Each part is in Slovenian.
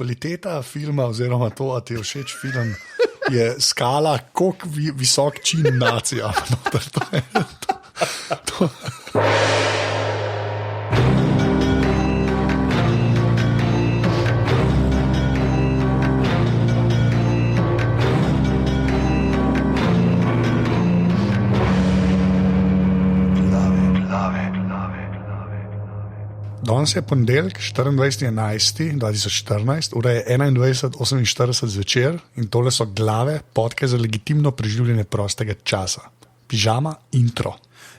kvaliteta filma, oziroma to, da ti je všeč film, je skala, koliko visok čin nacija. Danes je ponedeljek, 24.11.2014, ura je 21.48 zvečer in tole so glave podke za legitimno preživljanje prostega časa. Pižama intro.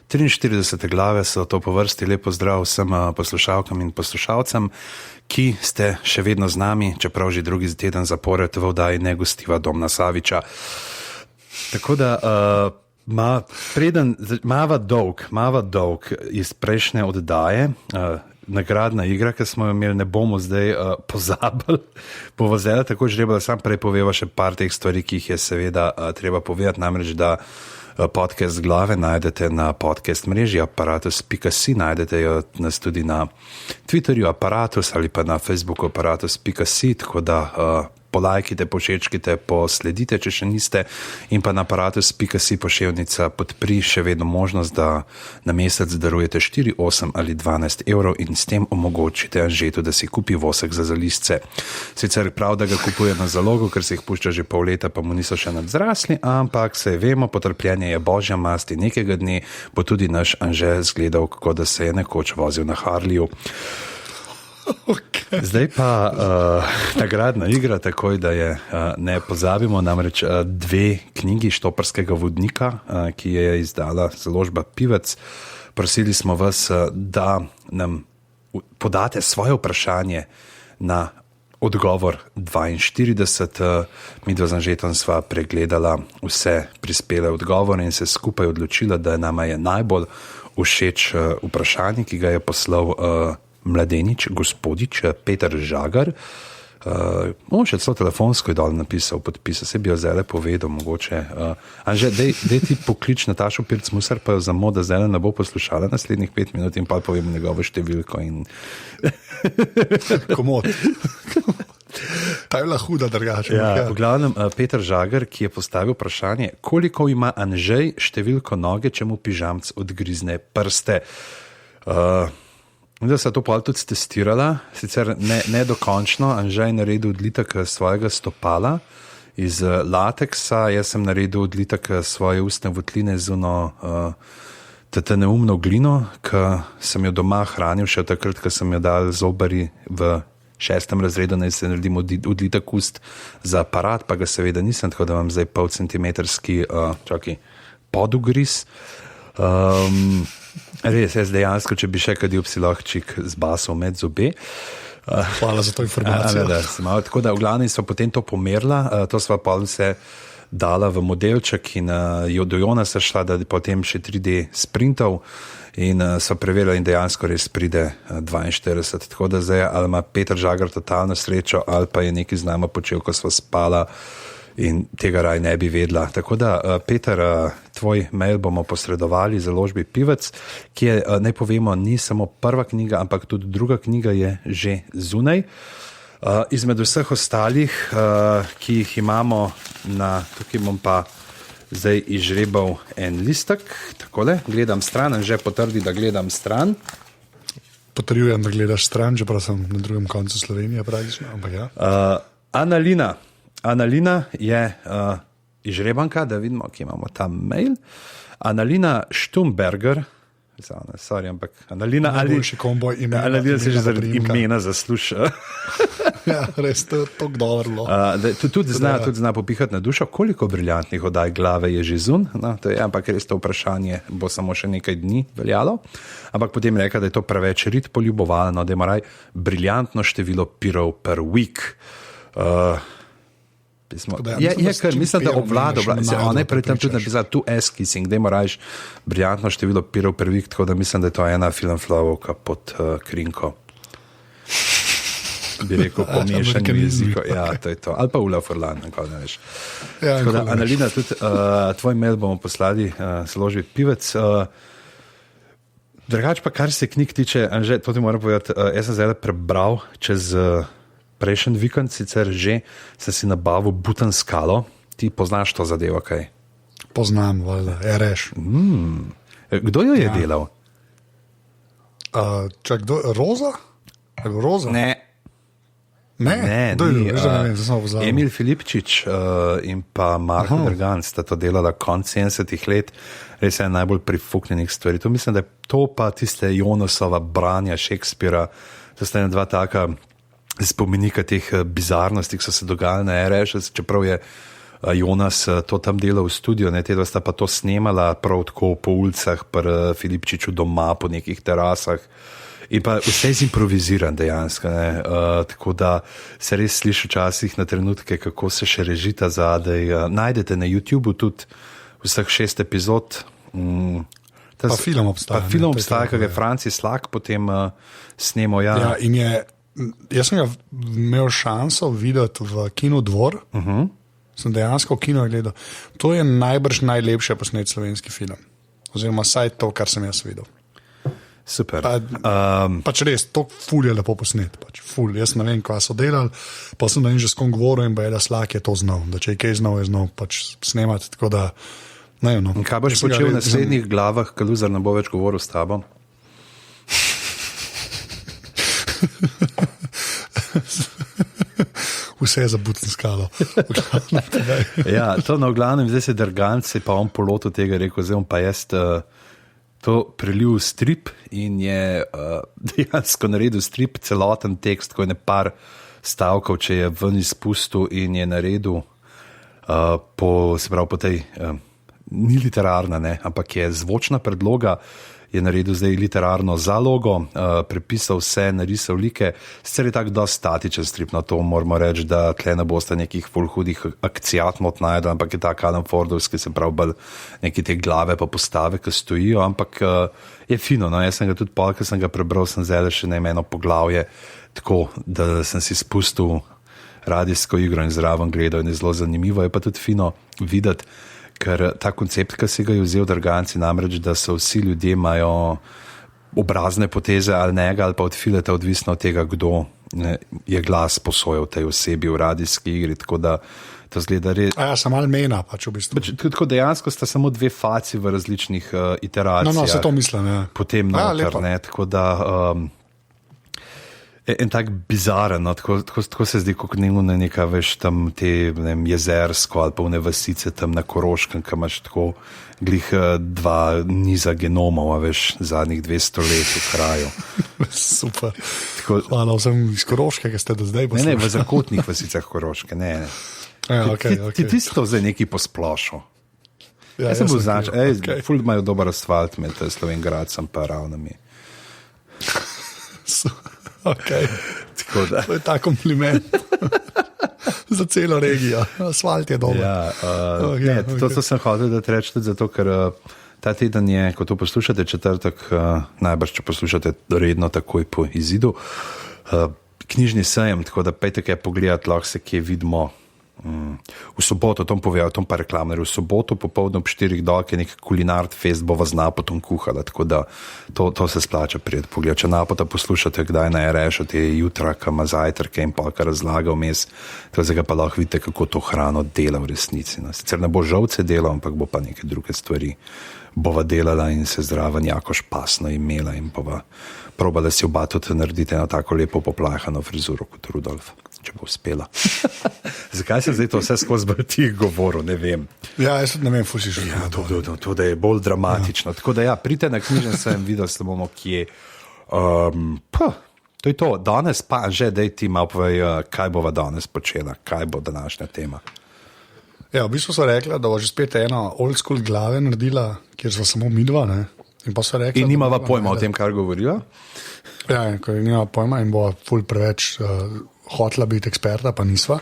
43. glave so to po vrsti. Lepo zdrav vsem poslušalkam in poslušalcem, ki ste še vedno z nami, čeprav že drugi teden zapored v oddaji ne gostiva Domna Saviča. Tako da mava dolg iz prejšnje oddaje, nagradna igra, ki smo jo imeli, ne bomo zdaj pozabili. Bova zdaj tako žrebala, sam prej poveva še par teh stvari, ki jih je seveda treba povedati, namreč da podcast glave najdete na podcast mreži aparatus.si, najdete jo nas tudi na Twitterju aparatus ali pa na Facebooku aparatus.si, tako da polajkite, počečkite, posledite, če še niste, in pa na aparatus.si poševnica podpri še vedno možnost, da na mesec darujete 4, 8 ali 12 evrov in s tem omogočite Anžetu, da si kupi vosek za zalizce. Sicer prav, da ga kupuje na zalogo, ker se jih pušča že pol leta, pa mu niso še nadzrasli, ampak se vemo, potrpljenje je božja mast in nekega dne bo tudi naš Anže zgledal, kako da se je nekoč vozil na Harliju. Okay. Zdaj pa nagradna igra, takoj da je ne pozabimo, namreč dve knjigi Štoparskega vodnika, ki je izdala založba Pivec. Prosili smo vas, da nam podate svoje vprašanje na odgovor 42. Mi dva z Anžetom sva pregledala vse prispele odgovore in se skupaj odločila, da nama je najbolj všeč vprašanje, ki ga je poslal mladenič, gospodič, Peter Žagar. On še celo telefonsko je dal napisal podpisa, se bi jo zdaj povedal mogoče. Anže, dej ti poklič Natašo Pirc-Musar, pa jo zamo, da zdaj ne bo poslušala naslednjih 5 minut in pa povem njegovo številko. In... Komod. Ta je bila huda drugače. Ja, v glavnem, Peter Žagar, ki je postavil vprašanje, koliko ima Anžej številko noge, če mu pižamc odgrizne prste. Da se to pa tudi testirala, sicer ne dokončno. Anžej je naredil odlitek svojega stopala iz lateksa, jaz sem naredil odlitek svoje ustne votline z neumno glino, ki sem jo doma hranil še takrat, ko sem jo dal zobari v 6. razredu, naj se naredim odlitek ust za aparat, pa ga seveda nisem, tako da imam zdaj pol centimetrski podugriz. Res, jaz dejansko, če bi še kadil psilahčik z basom med zobe. Hvala za to informacijo. Tako da v glavni so potem to pomerila, to sva pa se dala v modelček in do Jona se šla, da potem še 3D sprintov in so preverila in dejansko res pride 42. Tako da zdaj ali ima Peter Žagar totalno srečo ali pa je nekaj z nama počel, ko sva spala in tega raj ne bi vedela. Tako da, Peter, tvoj mail bomo posredovali založbi Pivec, ki je, naj povemo, ni samo prva knjiga, ampak tudi druga knjiga je že zunaj. Izmed vseh ostalih, ki jih imamo tukaj bom pa zdaj izžrebal en listek, takole, gledam stran, že potrdi, da gledam stran. Potrjujem, da gledaš stran, čeprav sem na drugem koncu Slovenije, praktično, ampak ja. Analina je izžrebanka, da vidimo, ki imamo tam mail. Analina Štumberger, ampak Analina najboljši komboj imena. Analina se že zaradi imena zasluša. Ja, res, to je dobro. Tudi zna popihati na dušo. Koliko briljantnih oddaj glave je že zun? No, to je, ampak res to vprašanje bo samo še nekaj dni veljalo. Ampak potem reka, da je to preveč rit poljubovalno, da ima raj briljantno število pirov per week. Mislim, da obvlada, ona je predtem tudi napisala tu S-kissing, da ima rajš briljantno število pirov per week, tako da mislim, da je to ena filmflavovka pod krinko. Bi rekel, pomešanje jezikov. Ja, to je to. Ali pa Ula Forlan, nekaj ne veš. Ja, tako da, Analina, tudi tvoj mail bomo poslali založbi Pivec. Drugač pa, kar se knjig tiče, Anže, to ti moram povedati, jaz sem zdaj prebral čez prejšnji vikend sicer že sem si nabavil Bhutan skalo. Ti poznaš to zadevo, kaj? Poznam, valjda, reš. Kdo jo je delal? Roza? Roza? Ne, Emil Filipčič in pa Marko Dergan sta to delala konc 70-ih let, res je najbolj prifuknjenih stvari. To mislim, da je to pa tiste Jonasova branja Šekspira, to sta ena dva taka spomenika teh bizarnosti, ki so se dogajali na RS, čeprav je Jonas to tam delal v studiu, te dva sta pa to snemala prav tako po ulicah, pri Filipčiču doma, po nekih terasah. In pa vse je improviziran dejansko, tako da se res sliši včasih na trenutke, kako se še režita zadaj. Najdete na YouTubu tudi vseh 6 epizod. Pa film obstaja. Pa film obstaja, ki ga je Francis Slak potem snemal. Ja, in jaz sem ga imel šanso videti v Kinu Dvor. Sem dejansko v kino gledal. To je najbrž najlepše posnet slovenski film. Oziroma saj to, kar sem jaz videl. Super. Pač res, to ful je lepo posnet. Pač ful. Jaz ne vem, kaj so delali, pa sem na že s kom govoril in da Slak je to znal. Da če je kaj znal, je znal pač snemati. Tako da, ne vem. Kaj boš počel v naslednjih glavah, ko Luzar ne bo več govoril s tabo? Vse je za Bhutan skalo. Ja, to na glavnem, zdaj se Dergan, se pa on poloto tega rekel, zdaj on pa jaz to prelil v strip in je dejansko naredil strip, celoten tekst, ko je par stavkov, če je ven izpustil in je naredil po tej, ni literarna, ampak je zvočna predloga, je naredil zdaj literarno zalogo, prepisal vse, narisal like, sicer je tako dosti statičen strip, na to moramo reči, da tle ne boste nekih ful hudih akcijat not najdel, ampak je tak Adam Fordovski, se pravi bolj neki te glave pa postave, ki stojijo, ampak je fino, jaz sem ga tudi pol, ker sem ga prebral, sem zdaj še eno poglavje, tako da sem si spustil radijsko igro in zraven gledal in je zelo zanimivo, je pa tudi fino videti, ker ta koncept, ki si ga je vzel Derganci, namreč, da so vsi ljudje imajo obrazne poteze ali njega, ali pa od fileta, odvisno od tega, kdo je glas posojal tej osebi v radijski igri, tako da to zgleda res. Ja, sem malo mena, pač v bistvu. Tako dejansko sta samo dve faci v različnih iteracijah. No, se to mislim, ja. Potem noter, tako da en tak bizaren, tako se zdi, kot neka, veš, tam te jezersko ali pa vne vasice tam na Koroškem, ki imaš tako glih dva niza genomov, veš, zadnjih 200 let v kraju. Super. Hvala vsem iz Koroške, ki ste do zdaj poslušali. Ne, v zakotnih vasicah Koroške, ne. Ja, okay. Ti si to zdaj neki posplošil. Ja, jaz sem bil značen, ful imajo dober asfalt med Slovengradcem pa Ravnami. Okay. To je ta kompliment za celo regijo. Asfalt je dober. Ja, to sem hotel, da ti rečem, zato ker ta teden je, ko to poslušate, četrtek, najbrž, če poslušate redno takoj po izidu, knjižni sejem, tako da pejte kaj pogledati, lahko se kje vidimo. V soboto, tom povedal, tom pa reklamner, v soboto popoldne ob 4 dolke nek kulinart fest bova z Napotom kuhala, tako da to se splača prijeti pogled. Če Napota poslušate, kdaj na RS, te jutra, ki ima zajtrke in pa kar razlaga vmes, to zdaj pa lahko vidite, kako to hrano dela v resnici. Sicer ne bo žolce delal, ampak bo pa neke druge stvari bova delala in se zraven jako špasno imela in bova probala si oba tudi narediti eno tako lepo poplahano frizuro kot Rudolf, če bo uspela. Zakaj se zdaj to vse skozi brti govoril, ne vem. Ja, jaz ne vem, fusiš. Ja, to da je bolj dramatično. Ja. Tako da ja, pridite na knjižen sejem, videli se bomo kje. To je to, danes pa že, daj ti malo povej, kaj bova danes počela, kaj bo današnja tema. Ja, v bistvu so rekla, da bo že spet ena old school glave naredila, kjer so samo midva, ne? In nimava pojma o tem, kar govorijo? Ja, ko nima pojma in bo ful preveč hotla biti eksperta, pa nisva.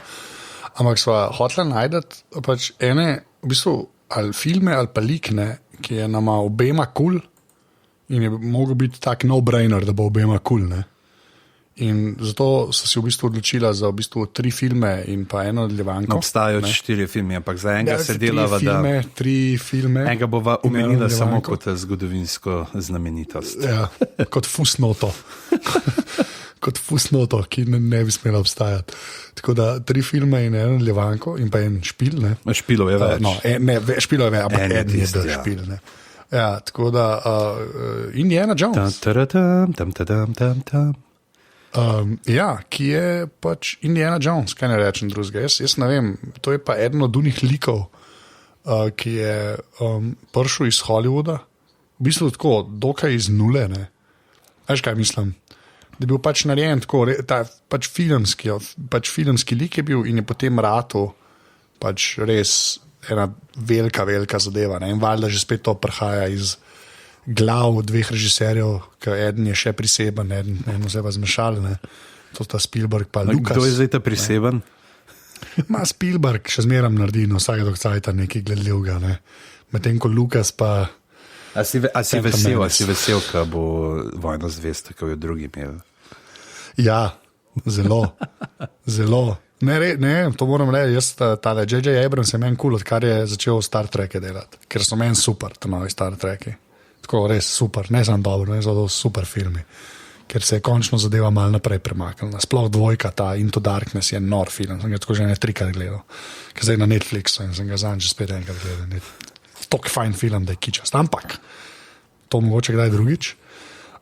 Ampak sva hotla najdeti pač ene, v bistvu, ali filme, ali pa likne, ki je nama obema cool in je mogel biti tak no-brainer, da bo obema cool, ne? In zato so si v bistvu odločila za v bistvu 3 filme in pa eno nadaljevanko. Obstajajo 4 filme, ampak za enega se delava, da... 3 filme. Enega bova omenila samo kot zgodovinsko znamenitost. Ja, kot fusnoto. kot fusnoto, ki ne bi smela obstajati. Tako da 3 filme in eno Levanko in pa en špil. Špilo je več. Špilo je več, ampak en je del špil. Ne. Ja, tako da Indiana Jones. Ja, ki je pač Indiana Jones, kaj ne rečem drugega. Jaz ne vem, to je pa eden od unih likov, ki je prišel iz Hollywooda, v bistvu tako, dokaj iz nule. Ne. Veš kaj mislim? Da je bil pač narejen tako, pač filmski lik je bil in je potem rato pač res ena velika zadeva. Ne. In valjda že spet to prihaja iz glav 2 režiserjev, ki eden je še priseben, eno se pa zmešal, to sta Spielberg pa Lucas. Kdo je zdaj ta priseben? Ma Spielberg še zmeram naredi, vsake dokcajta nekaj gledljivega, medtem ko Lucas pa... A si vesel, ko bo Vojno zvezd, ko jo drugi imel? Ja, zelo. Ne, to moram reči, jaz tale J.J. Abrams je meni cool, odkar je začel Star Treke delati, ker so meni super, to novi Star Treki. Tako res super, ne samo dobro, ne zato super filmi, ker se je končno zadeva malo naprej premaknila. Sploh 2, ta Into Darkness je nor film, sem ga tako že 3-krat gledal, ker zdaj na Netflixu in sem ga zanj že spet enkrat gledal. Tok fajn film, da je kičast, ampak to mogoče kdaj drugič.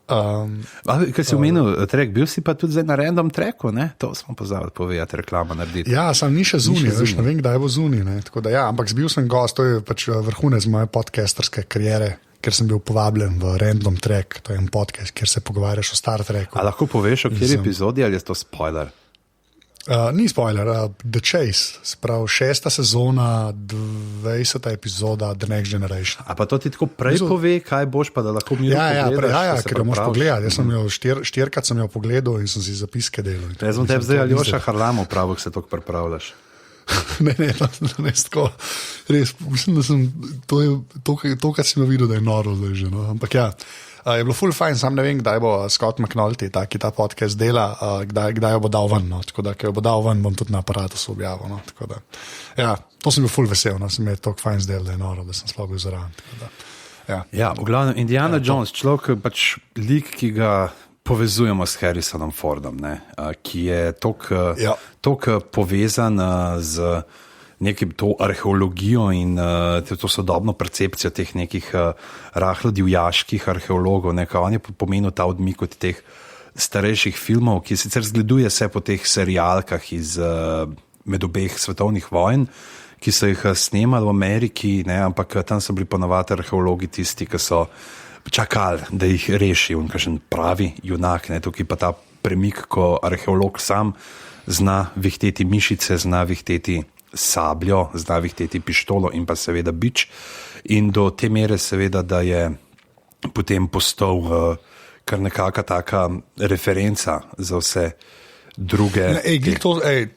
Kaj si omenil, trek, bil si pa tudi zdaj na random treku, ne? To smo pozabili povedati, reklama narediti. Ja, sem ni še zunaj, ne vem, kdaj bo zunaj. Ja, ampak bil sem gost, to je pač vrhunec moje podcasterske kariere, ker sem bil povabljen v Random Track, to je en podcast, kjer se pogovarjaš o Star Treku. A lahko poveš, o kateri epizodi, ali je to spoiler? Ni spoiler, The Chase, sprav 6. sezona, 20. epizoda The Next Generation. A pa to ti tako prej pove, kaj boš, pa da lahko mi pogledaš? Ja, ker jo moš pogledati. Jaz sem jo 4-krat sem jo pogledal in sem si zapiske delal. Jaz sem te zdaj Aljoša Harlamov pravil, se tako pripravljaš. Ne, tako. Res, mislim, da sem to, kar si me videl, da je noro zdaj že. No? Ampak ja, je bilo ful fajn, sam ne vem, kdaj bo Scott McNulty, ki ta podcast dela, kdaj jo bo dal ven. No? Tako da, ker jo bo dal ven, bom tudi na aparatu objavil. No? Tako da, ja, to sem bil ful vesel, no? Se mi je tako fajn zdel, da je noro, da sem sploh bil zraven. Ja, v glavnem, Indiana Jones, človek pač lik, ki ga povezujemo s Harrisonom Fordom, ki je toliko povezan z nekim to arheologijo in to sodobno percepcijo teh nekih rahlo divjaških arheologov. On je pomenil ta odmik od teh starejših filmov, ki sicer zgleduje se po teh serialkah med obeh svetovnih vojn, ki so jih snemali v Ameriki, ampak tam so bili ponavadi arheologi tisti, ki so čakali, da jih reši in kakšen pravi junak. Tukaj pa ta premik, ko arheolog sam zna vihteti mišice, zna vihteti sabljo, zna vihteti pištolo in pa seveda bič. In do te mere seveda, da je potem postal kar nekaka taka referenca za vse druge.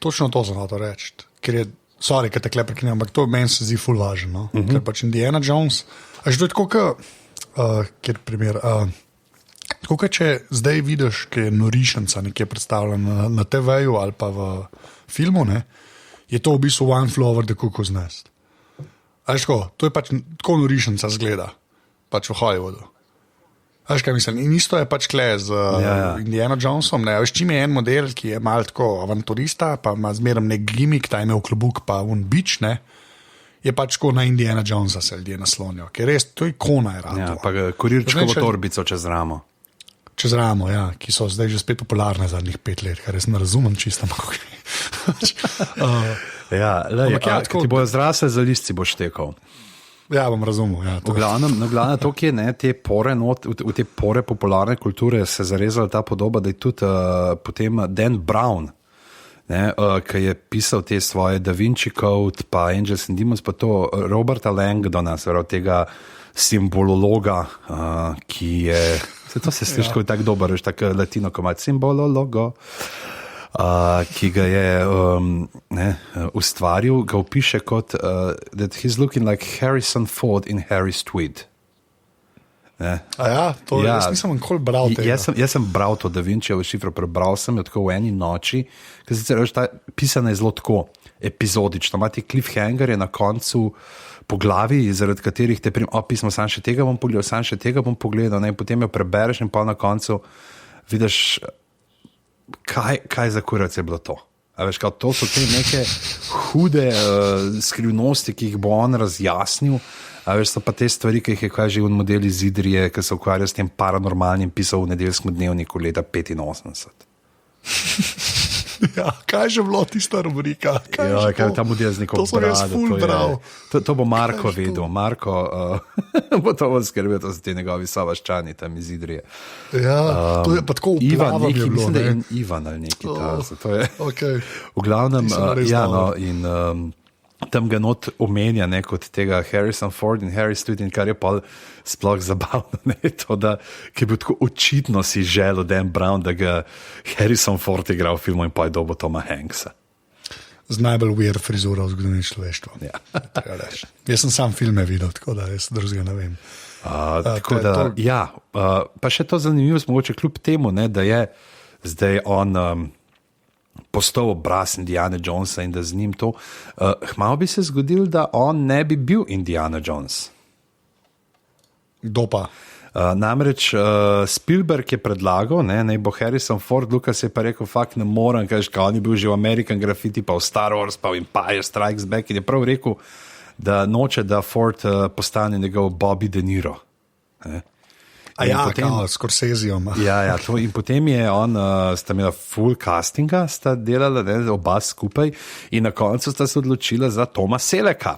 Točno to sem hotel reči, ker je, ker te klepe prekinjam, ampak to meni se zdi ful važno, no? Ker pač Indiana Jones, a že to je tako, kjer primer, tako če zdaj vidiš, ki je norišenca nekje predstavljena na TV-ju ali pa v filmu, je to v bistvu One Flew Over the Cuckoo's Nest. To je pač tako norišenca zgleda, pač v Hollywoodu. Veš kaj mislim? In isto je pač kle z Indiana Jonesom. Veš, čim je en model, ki je malo tako avanturista, pa ima zmeraj nek gimik, ta je imel klobuk pa un bič, je pač tako na Indiana Jonesa se ljudje naslonijo, ker res, to je ikona je rado. Ja, pa kurirčkovo torbico čez ramo. Čez ramo, ja, ki so zdaj že spet popularne zadnjih 5 let, kar res ne razumem čisto. Ti bojo zrasle za listci, boš tekal. Ja, bom razumel. Ja, v glavnem to, ki je te pore, v te pore popularne kulture se zarezala ta podoba, da je tudi potem Dan Brown, ki je pisal te svoje Da Vinci Code, pa Angels and Demons, pa to Roberta Langdona, tega simbolologa, ki je, to se sliši kot tako dober, veš, tako latino, ko ima simbolologo, ki ga je ustvaril, ga opiše kot that he's looking like Harrison Ford in Harry's tweed. Jaz nisem nikoli bral tega. Jaz sem bral to Da Vincijevo šifro, prebral sem jo tako v eni noči, ker sicer ta pisana je zelo tako epizodično, ima ti cliffhanger je na koncu po glavi, zaradi katerih te pismo, sam še tega bom pogledal, in potem jo prebereš in pa na koncu vidiš kaj za kurac je bilo to? A veš, to so te neke hude skrivnosti, ki jih bo on razjasnil. A veš, so pa te stvari, ki jih je kaj že v modeli Zidrije, ki se ukvarja s tem paranormalnim, pisal v Nedeljskem dnevniku leta 85. Ja, kaj je že bilo tista rubrika? Kaj je ta model z nekom bral? To bo Marko vedel. Marko bo to skrbel, to so ti njegovi sovaščani tam iz Idrije. Ja, to je pa tako Ivan, je bilo, mislim, da je Ivan ali neki to je. Okay. V glavnem, in tam ga not omenja kot tega Harrison Ford in Harry Street, in kar je pa sploh zabavno, to, da je bil tako očitno si želel Dan Brown, da ga Harrison Ford igra v filmu in pa je dobo Toma Hanksa. Z najbolj weird frizuro v zgodovini človeštva. Ja. Jaz sem sam filme videl, tako da jaz drugega ne vem. Pa še to zanimivo, mogoče kljub temu, da je zdaj on postal obraz Indiana Jonesa in da z njim to. Hmalo bi se zgodil, da on ne bi bil Indiana Jones. Kdo pa? Namreč Spielberg je predlagal, naj bo Harrison Ford, Lucas je pa rekel, fakt ne morem, kaj on je bil že v American Graffiti, pa v Star Wars, pa v Empire Strikes Back in je prav rekel, da noče, da Ford postane njegov Bobby De Niro. Scorseseom. Ja, to in potem je on, sta imela full castinga, sta delala oba skupaj in na koncu sta se odločila za Toma Sellecka.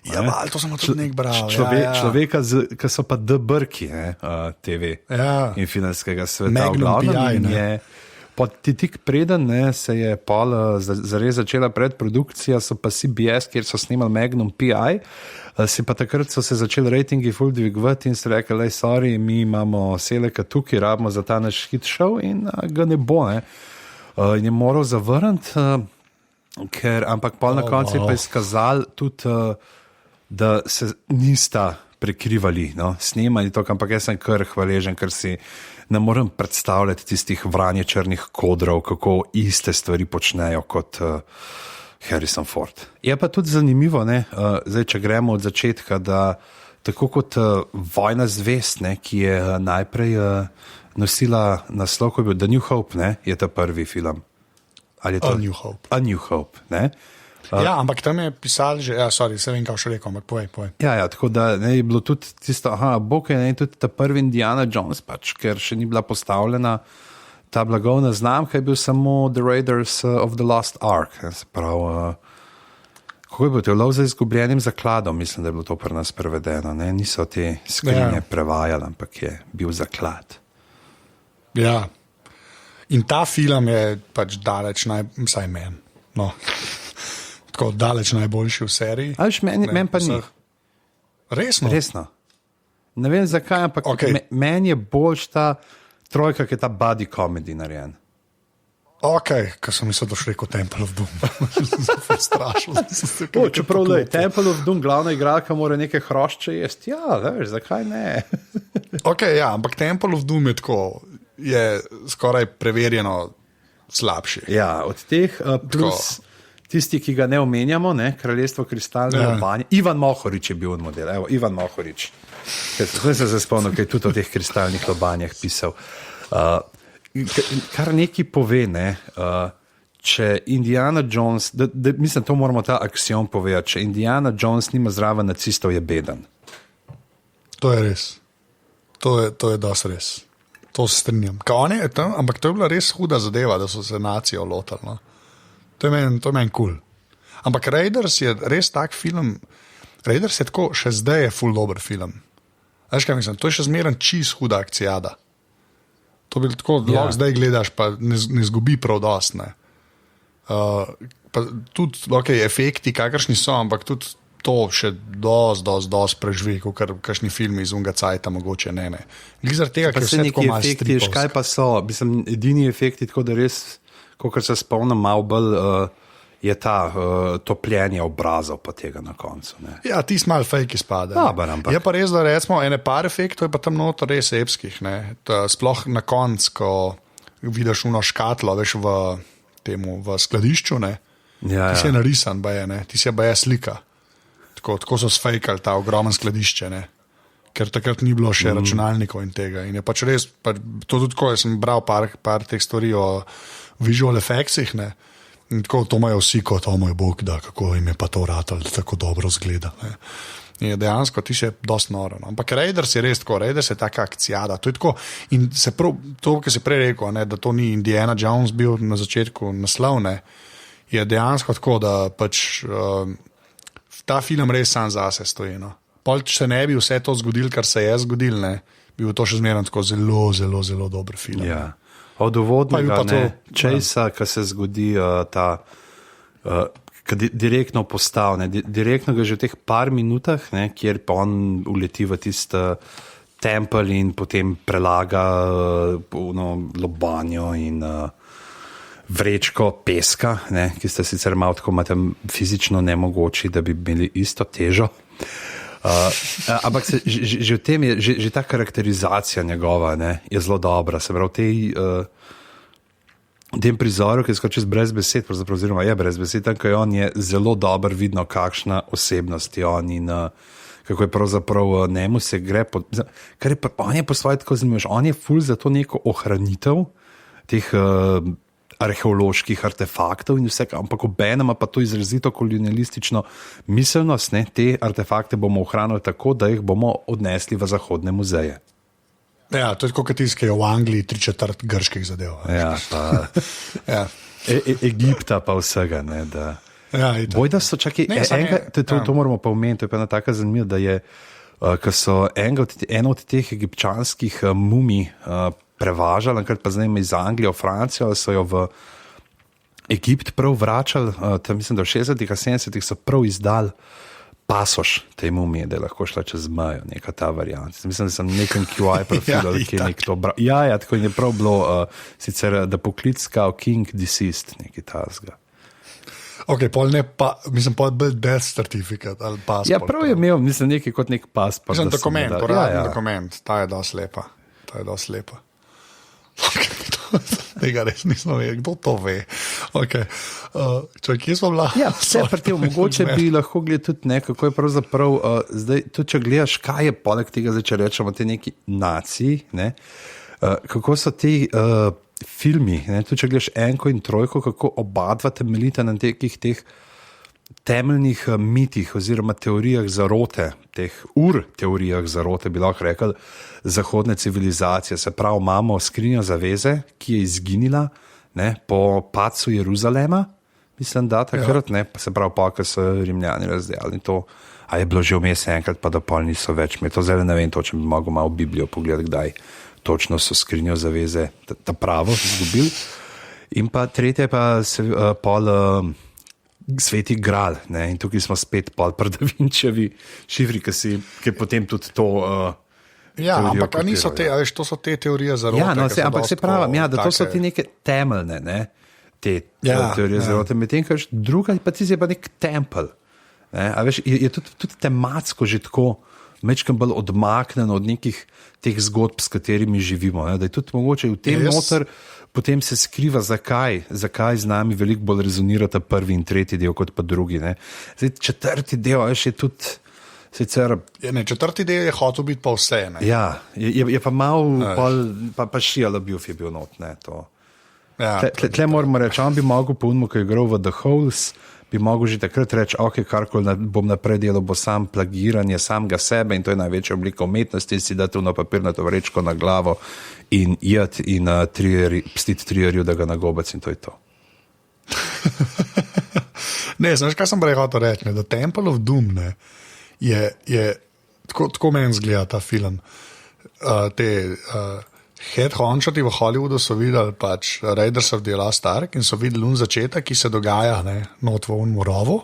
Ja, to sem tudi nek bral. Človeka, ki so pa D-brki TV in filmskega sveta. Tik preden se je zares začela predprodukcija, so pa CBS, kjer so snimali Magnum P.I., pa takrat so se začeli ratingi full dvigovati in so rekli, sorry, mi imamo Selecka tukaj, rabimo za ta naš hit show in ga ne bo. In je moral zavrniti, ampak pol na koncu je pa izkazal tudi, da se nista prekrivali snemali to, ampak jaz sem kar hvaležen, ker si ne morem predstavljati tistih vranje črnih kodrov, kako iste stvari počnejo kot Harrison Ford. Je pa tudi zanimivo, zdaj, če gremo od začetka, da tako kot Vojna zvezd, ki je najprej nosila naslov, ko je bil The New Hope, je ta prvi film. Ali je to? A New Hope, Ja, ampak tam je pisal že, se vem, kaj še rekel, ampak povej. Ja, tako da je bilo tudi tisto, Bog je tudi ta prvi Indiana Jones, ker še ni bila postavljena ta blagovna znamka, je bil samo The Raiders of the Lost Ark. Se pravi, kako je bilo to, lov za izgubljenim zakladom, mislim, da je bilo to pri nas prevedeno, niso te skrinje prevajali, ampak je bil zaklad. Ja, in ta film je pač daleč, vsaj meni, tako daleč najboljši v seriji. Meni pa ni. Resno? Ne vem zakaj, ampak meni je boljš ta trojka, ki je ta body comedy narejen. Ker sem mislil, da še rekel Temple of Doom. Strašno. Čeprav je Temple of Doom, glavna igralka mora neke hrošče jesti. Ja, veš, zakaj ne? Ampak Temple of Doom je skoraj preverjeno slabši. Ja, od teh plus tisti, ki ga ne omenjamo, Kraljestvo kristalne lobanje. Ivan Mohorič je bil model. Evo, Ivan Mohorič. Zdaj se spomnim, kaj je tudi o teh kristalnih lobanjah pisal. Kar neki pove, če Indiana Jones, mislim, to moramo ta aksiom povedati, če Indiana Jones nima zraven nacistov, je beden. To je res. To je dosti res. To se strinjam. Ampak to je bila res huda zadeva, da so se nacijo lotali. To je meni cool. Ampak Raiders je res tak film. Raiders je tako, še zdaj je full dober film. Veš kaj mislim, to je še zmeren čist huda akcijada. To bi tako, zdaj gledaš, pa ne zgubi prav dost, tudi, efekti, kakršni so, ampak tudi to še dost preživi, kot kakšni filmi iz unga cajta, mogoče ne. Glizar tega, ker se tako malo stripovski. Kaj pa so, mislim, edini efekti, tako da res, kot se spomnim, malo bolj je ta topljenje obrazov pa tega na koncu. Ja, tisti malo fake izpade. Je pa res, da recimo ene par efektov je pa tam noter res epskih. Sploh na koncu, ko vidiš uno škatlo, veš, v skladišču, ti si je narisan, ti si je slika. Tako so sfejkali ta ogromen skladišče, ker takrat ni bilo še računalnikov in tega. In je pač res, to tudi tako, jaz sem bral par teh stvari o visual effectsih, ne. In tako to imajo vsi kot, moj bog, da kako jim je pa to ratalo, da tako dobro zgleda. Ne. In dejansko ti še dosti noro. No. Ampak Raiders je res tako, Raiders je taka akcijada. To je tako, in se prav, to, kar si prej rekel, ne, da to ni Indiana Jones bil na začetku naslov, ne, je dejansko tako, da pač ta film res sam zase stoji. No. Pol, če se ne bi vse to zgodilo, kar se je zgodilo, ne, bi bil to še zmeraj tako zelo, zelo, zelo dober film. Ja. Od uvodnega časa, ki se zgodi ta direktno postavljen, direktno ga že v teh par minutah, ne, kjer pa on uleti v tisti tempelj in potem prelaga lobanjo in vrečko peska, ne, ki ste sicer malo tako fizično nemogoči, da bi imeli isto težo. Ampak že v tem je, že ta karakterizacija njegova, ne, je zelo dobra. Se pravi, v tem prizoru, ki je skočil brez besed, oziroma je brez besed, tam, ko je on, je zelo dobro vidno, kakšna osebnost je on in kako je pravzaprav njemu se gre. On je po svoje tako zanimiv, on je ful za to neko ohranitev teh arheoloških artefaktov in vse, ampak obenem pa to izrazito kolonialistično miselnost, ne, te artefakte bomo ohranili tako, da jih bomo odnesli v zahodne muzeje. Ja, to je tako, kot tiskajo v Angliji 3/4 grških zadev. Ja, pa ja. Egipta pa vsega, ne, da... Ja, bojda so, čakaj, to moramo pa omeniti, to je pa ena taka zanimiva, da je, ko so eno od teh egipčanskih mumij prevažali, enkrat pa zdaj iz Anglije v Francijo, so jo v Egipt prav vračali, tam mislim, da v 60-ih, 70-ih so prav izdali pasoš tej mumije, da je lahko šla čez mejo, neka ta variant. Mislim, da sem nekem QI profilu, ki je nek to bral. Ja, tako je prav bilo, sicer da poklic kao King Deceased, neki tasga. Ok, pol ne pa, mislim, pol bil death certificate ali pasport. Ja, prav je imel, mislim, nekaj kot nek pasport. Mislim, dokument, uradni dokument, ta je dosti lepa. Tega res nismo vedeli, kdo to ve. Okay. Kje smo bila? Ja, vse proti, mogoče bi lahko gledali tudi nekako je pravzaprav, zdaj, tudi če gledaš, kaj je poleg tega, zdaj, če rečemo te neki naciji, ne, kako so ti filmi, ne, tudi če gledaš Enko in Trojko, kako oba dva temeljita na teh temeljnih mitih oziroma teorijah zarote, teh teorijah zarote, bi lahko rekli, zahodne civilizacije. Se pravi, imamo skrinjo zaveze, ki je izginila, ne, po padcu Jeruzalema, mislim, da takrat, ne, se pravi, pa, ko so Rimljani razdelali to, a je bilo že vmes enkrat, pa da pol niso več. To zdaj ne vem, točno bi mogel malo Biblijo pogledati, kdaj točno so skrinjo zaveze ta pravo izgubili. In pa tretje pa se pol Sveti Gral, ne, in tukaj smo spet pol pri Da Vinčevi šifri, ki potem tudi to ja, ampak niso te, veš, to so te teorije zarote. Ja, no, ampak se pravim, ja, da to so ti neke temeljne, ne, te teorije zarote, medtem, ker druga pa ti je pa nek tempelj. A veš, je tudi tematsko že tako mečkam bolj odmaknjeno od nekih teh zgodb, s katerimi živimo, ne, da je tudi mogoče v tem noter potem se skriva, zakaj z nami veliko bolj rezonirata prvi in tretji del kot pa drugi. Ne. Zdaj, četrti del je tudi sicer... Četrti del je hotel biti pa vse. Ne. Ja, je pa malo, pa Shia LaBeouf je bil not. Ne, to. Ja, tle moramo reči, on bi mogel po unmu, ko je igral v The Holes, bi mogel že takrat reči, ok, karkoli bom naprej delal, bo sam plagiranje samega sebe in to je največja oblika umetnosti, si dati v papirnato vrečko na glavo in jeti in pstiti trijerju, da ga nagobac in to je to. Ne, znaš, kaj sem prej hotel reči, ne, da Temple of Doom, ne, je tako meni zgleda ta film. Headhunterji v Hollywoodu so videli pač Raiders of the Lost Ark in so videli začetek, ki se dogaja, ne, not v Unmorovu.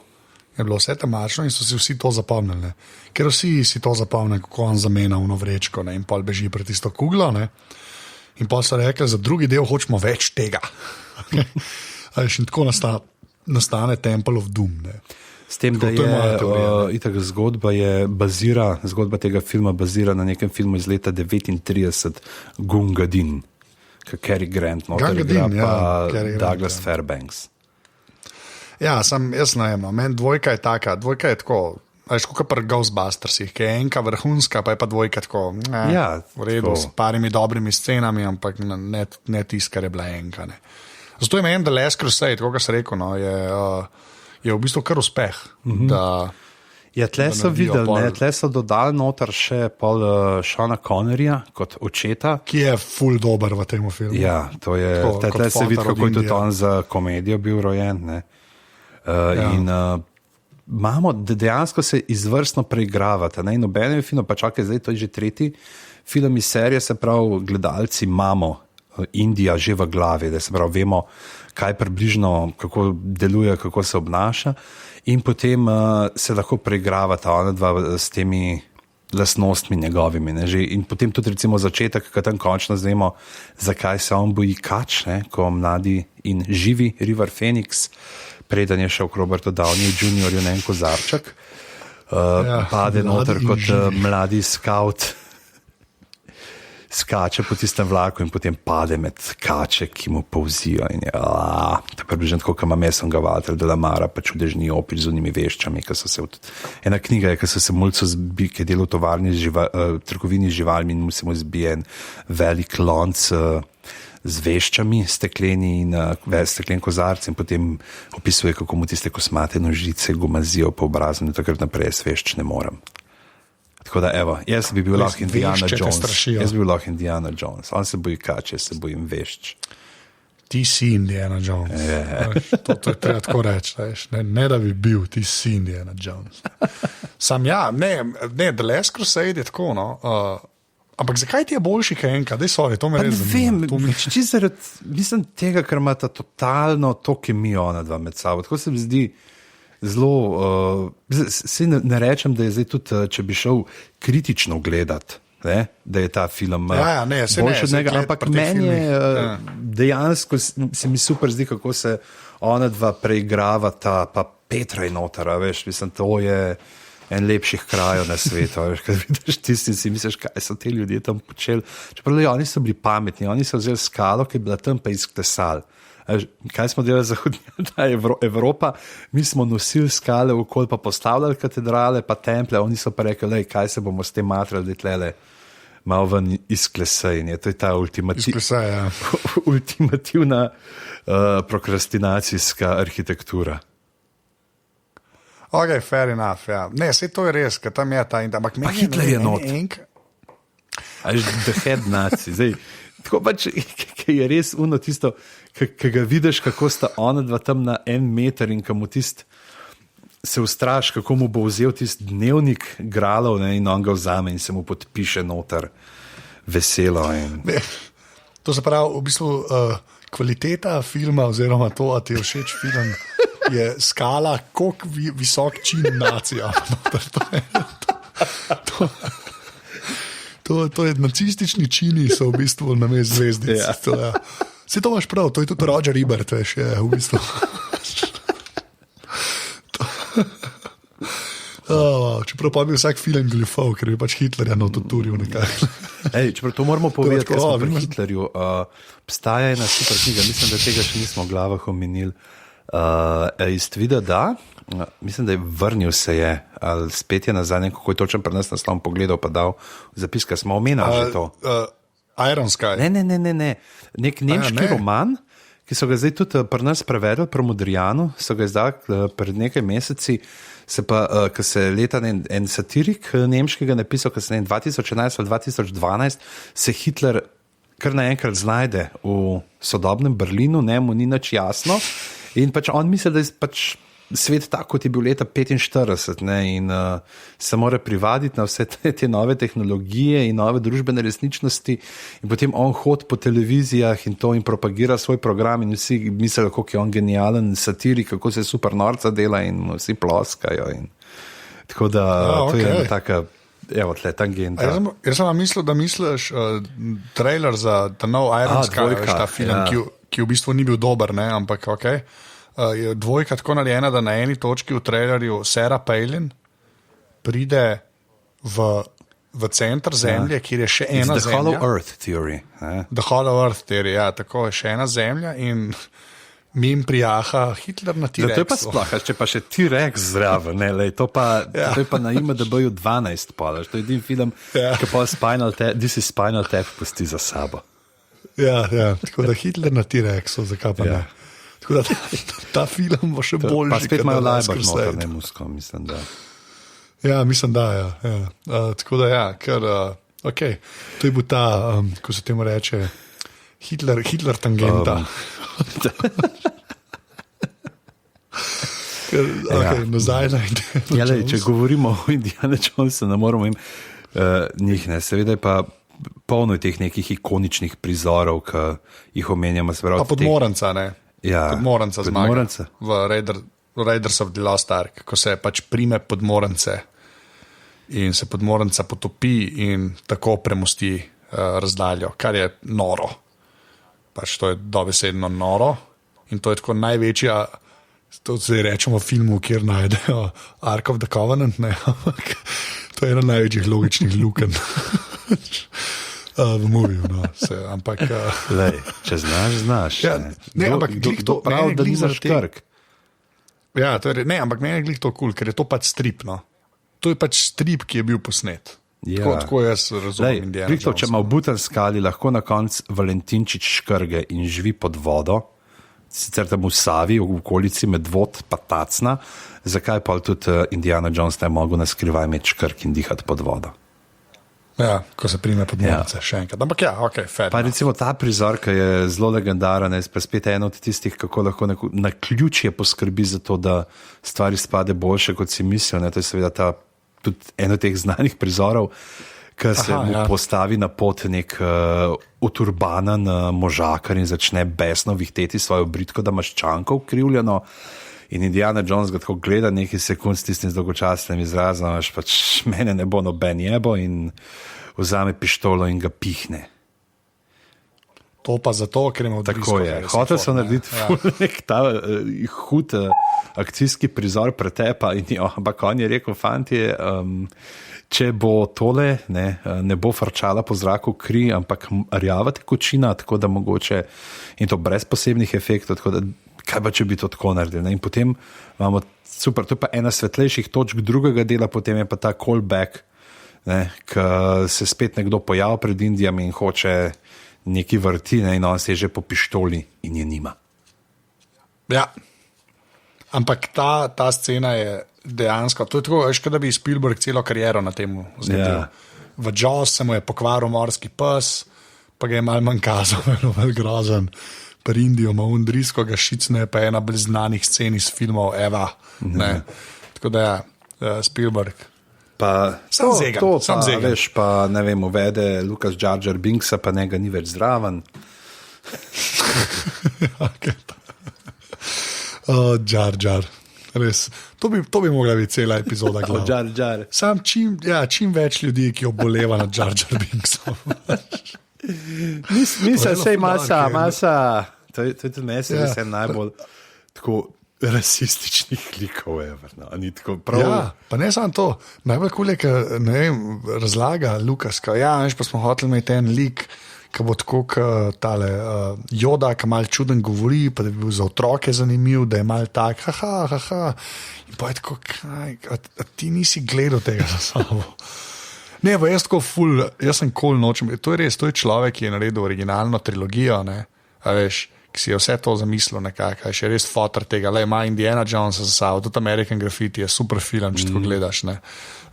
Je bilo vse temačno in so si vsi to zapomnili. Ne. Ker vsi si to zapomnili, kako on zamenja v vrečko, ne, in pol beži pred tisto kuglo. Ne. In pol so rekli, za drugi del hočemo več tega. In tako nastane Temple of Doom. Ne. S tem, da je zgodba tega filma bazira na nekem filmu iz leta 1939, Gungadin, ki Cary Grant noter igra, pa Douglas Fairbanks. Ja, jaz ne vem, meni dvojka je taka, dvojka je tako, veš, kot pri Ghostbustersih, ki je enka vrhunska, pa je pa dvojka tako, v redu, s parimi dobrimi scenami, ampak ne tisto, kar je bila enka. Ne. Zato je meni The Last Crusade, kot sem rekel, no, je v bistvu kar uspeh. Tle so videli, tle so dodali noter še pol Seana Connerija kot očeta. Ki je ful dober v tem filmu. Ja, to je, tle se vidi, kako je tudi on za komedijo bil rojen. Ne? In imamo, dejansko se izvrstno preigravate. In nobenem filmu, pa čakaj, zdaj to je že tretji film iz serije, se pravi, gledalci imamo Indija že v glavi, da se pravi, vemo, kaj približno, kako deluje, kako se obnaša. In potem se lahko preigravata ona dva s temi lastnostmi njegovimi. Ne? In potem tudi recimo začetek, ko tam končno znemo, zakaj se on boji kač, ne? Ko mladi in živi River Phoenix, preden je šel k Robertu Downey Jr. ne en kozarček, pade noter kot mladi scout, skače po tistem vlaku in potem pade med kače, ki mu povzijo. In je približno tako, kot ima Mesonga Walter de la Mara, pa čudežni opis z unimi veščami. Ena knjiga je, ki so se mulcu zbi, ki je delal v trgovini z živalmi in mu se mu zbije en velik lonc z veščami, stekleni in steklen kozarc in potem opisuje, kako mu tiste kosmate nožice gumazijo po obrazu in takrat naprej jaz vešč ne morem. Tako da, evo, jaz bi bil lahko Indiana Jones. Jaz bi bil lahko Indiana Jones. On se boji kač, jaz se bojim vešč. Ti si Indiana Jones. To je treba tako reči. Ne, da bi bil, ti si Indiana Jones. Sam The Last Crusade je tako, no. Ampak zakaj ti je boljši kaj enka? To me res zanima. Ne vem, mislim tega, ker imata totalno to kemijo ona dva med sabo. Tako se mi zdi zelo, ne rečem, da je zdaj tudi, če bi šel kritično gledati, da je ta film boljši od njega, ampak meni je dejansko, se mi super zdi, kako se ona dva preigravata, pa Petra in Notara, veš, mislim, to je en lepših krajev na svetu, veš, kad vidiš tisti in si misliš, kaj so te ljudje tam počeli. Čeprav oni so bili pametni, oni so vzeli skalo, ki je bila tam pa izklesali. Kaj smo delali zahodnja Evropa, mi smo nosili skale okoli, pa postavljali katedrale, pa temple, oni so pa rekli, kaj se bomo s tem matrali, tlele malo ven izklesaj. To je ta ultimativna prokrastinacijska arhitektura. Ok, fair enough, ja. Ne, sej to je res, ker tam je ta in tam. Pa Hitler je not. The head nazi, zdaj. Tako pač, ki je res uno tisto, ki ga vidiš, kako sta ona dva tam na 1 meter in kamo tist se ustraš, kako mu bo vzel tist dnevnik gralov, ne, in on ga vzame in se mu podpiše noter veselo. Ne, to se pravi, v bistvu kvaliteta filma oziroma to, a ti je všeč film, je skala, koliko visok čin nacija. To je nacistični čini, so v bistvu namesto zvezdic. Ja. Vse to imaš prav, to je tudi Roger Ebert, veš, je v bistvu. Čeprav pa bi vsak film glifal, ker bi pač Hitlerja nototuril nekaj. Čeprav to moramo povedati, ker smo pri Hitlerju. Obstaja ena super knjiga, mislim, da tega še nismo v glavah omenili. Iz tvida, da mislim, da je vrnil se je, ali spet je nazaj, kako je točen pri nas naslov pogledal, pa dal zapis, ker smo omenili že to. Iron Sky. Ne. Nek nemški roman, ki so ga zdaj tudi pri nas prevedli, pri Modrijanu, so ga izdali pred nekaj meseci, se pa, ko se leta en satirik nemškega napisal, ko se 2011 ali 2012, se Hitler kar naenkrat znajde v sodobnem Berlinu, ne, mu ni nič jasno in pač on misli, da je pač svet tako, kot je bil leta 45, ne, in se mora privaditi na vse te nove tehnologije in nove družbene resničnosti in potem on hodi po televizijah in to in propagira svoj program in vsi mislijo, kako je on genijalen satirik, kako se super norca dela in vsi ploskajo. Tako da to je ena taka, evo tle, tangenta. Jaz sem mislil, da misliš trailer za ta nov Iron Sky, ta film, ki v bistvu ni bil dober, ne, ampak okej. Je dvojka tako narejena, da na eni točki v trailerju Sarah Palin pride v center zemlje, kjer je še ena zemlja. The Hollow Earth Theory. The Hollow Earth Theory, ja, tako je še ena zemlja in mem prijaha Hitler na T-Rexu. To je pa sploh, če pa še T-Rex zraven, to je pa na IMDb-ju 12 polaž. To je edin film, ki pa This is Spinal Tap pusti za sabo. Ja, tako da Hitler na T-Rexu, zakaj pa ne? Tako da ta film bo še boljši. Pa spet imajo Lajbar noter, ne musko, mislim, da. Ja, mislim, da, ja. Tako da, ker, ok, to je bil ta, ko se temu reče, Hitler tangenta. Nazaj na Indiana Jones. Če govorimo o Indiana Jonesu, ne moramo njih, ne, seveda je pa polno teh nekih ikoničnih prizorov, ki jih omenjamo. Pa Podmoranca, ne? Ja, Podmoranca zmaga v Raiders of the Lost Ark, ko se pač prime Podmorance in se Podmoranca potopi in tako premosti razdaljo, kar je noro. Pač to je dobesedno noro in to je tako največja, to zdaj rečemo v filmu, kjer najdejo Ark of the Covenant, ne, ampak to je ena največjih logičnih luken v moviju, no, ampak... Lej, če znaš. Ja, ne, ampak glih to... Prav, da nimaš trg. Ja, ne, ampak meni je glih to kul, ker je to pač strip, no. To je pač strip, ki je bil posnet. Ja. Tako jaz razumem Indiana Jonesa. Če ima v Butan skali, lahko na koncu Valentinčič škrge in živi pod vodo, sicer tam v Savi, v okolici med vod, pa tacna, zakaj pa tudi Indiana Jones ne mogo na skrivaj imeti škrg in dihati pod vodo? Ja, ko se prime Podmorance, še enkrat. Ampak ok, fair. Pa recimo ta prizor, ki je zelo legendaren, je pa spet eno od tistih, kako lahko na ključje poskrbi za to, da stvari spade boljše, kot si mislijo. To je seveda ta tudi eno teh znanih prizorov, ki se mu postavi na pot nek uturbanan možakar in začne besno vihteti svojo britko, da maščanko ukrivljeno. In Indiana Jones ga tako gleda nekaj sekund s tistim dolgočasnim izrazom, pač mene ne bo noben jebo in vzame pištolo in ga pihne. To pa zato, ker ima odvisno. Tako je. Hotel so narediti nek ta hud akcijski prizor pretepa in ampak on je rekel, fantje, če bo tole, ne bo farčala po zraku kri, ampak rjava tekočina, tako da mogoče, in to brez posebnih efektov, tako da kaj pa, če bi to tako naredili. In potem imamo super, to je pa ena svetlejših točk drugega dela, potem je pa ta callback, ki se spet nekdo pojavi pred Indijami in hoče neki vrti, in on se je že po pištoli in je nima. Ja, ampak ta scena je dejansko, to je tako, veš, da bi Spielberg celo kariero na tem zgledal. V Jaws se mu je pokvaril morski pes, pa ga je malo manj kazal, malo grozen. Pri Indijo ima undrisko ga šicne, pa je ena bolj znanih scen iz filmov Eva. Tako da Spielberg. Pa sam zegan. Veš, pa ne vem, uvede Lucas Jar Jar Binksa, pa njega ni več zraven. Jar Jar. Res. To bi mogla biti cela epizoda. Jar Jar. Sam čim več ljudi, ki oboleva nad Jar Jar Binksom. Mislim, da je masa. To je tudi meni, da sem najbolj tako rasističnih klikov. Pa ne samo to. Najbolj kul je, ker razlaga Lukas, veš, pa smo hoteli imeti en lik, ki bo tako tale Yoda, ki mal čuden govori, pa da bi bil za otroke zanimiv, da je mal tak, ha. In pa je tako, a ti nisi gledal tega za sabo. Ne, pa jaz tako jaz sem nočem. To je res, to je človek, ki je naredil originalno trilogijo, ne, a veš, ki si je vse to zamislil nekako, še res fotor tega, ima Indiana Jonesa za sabo, tudi American Graffiti je super film, če to gledaš, ne.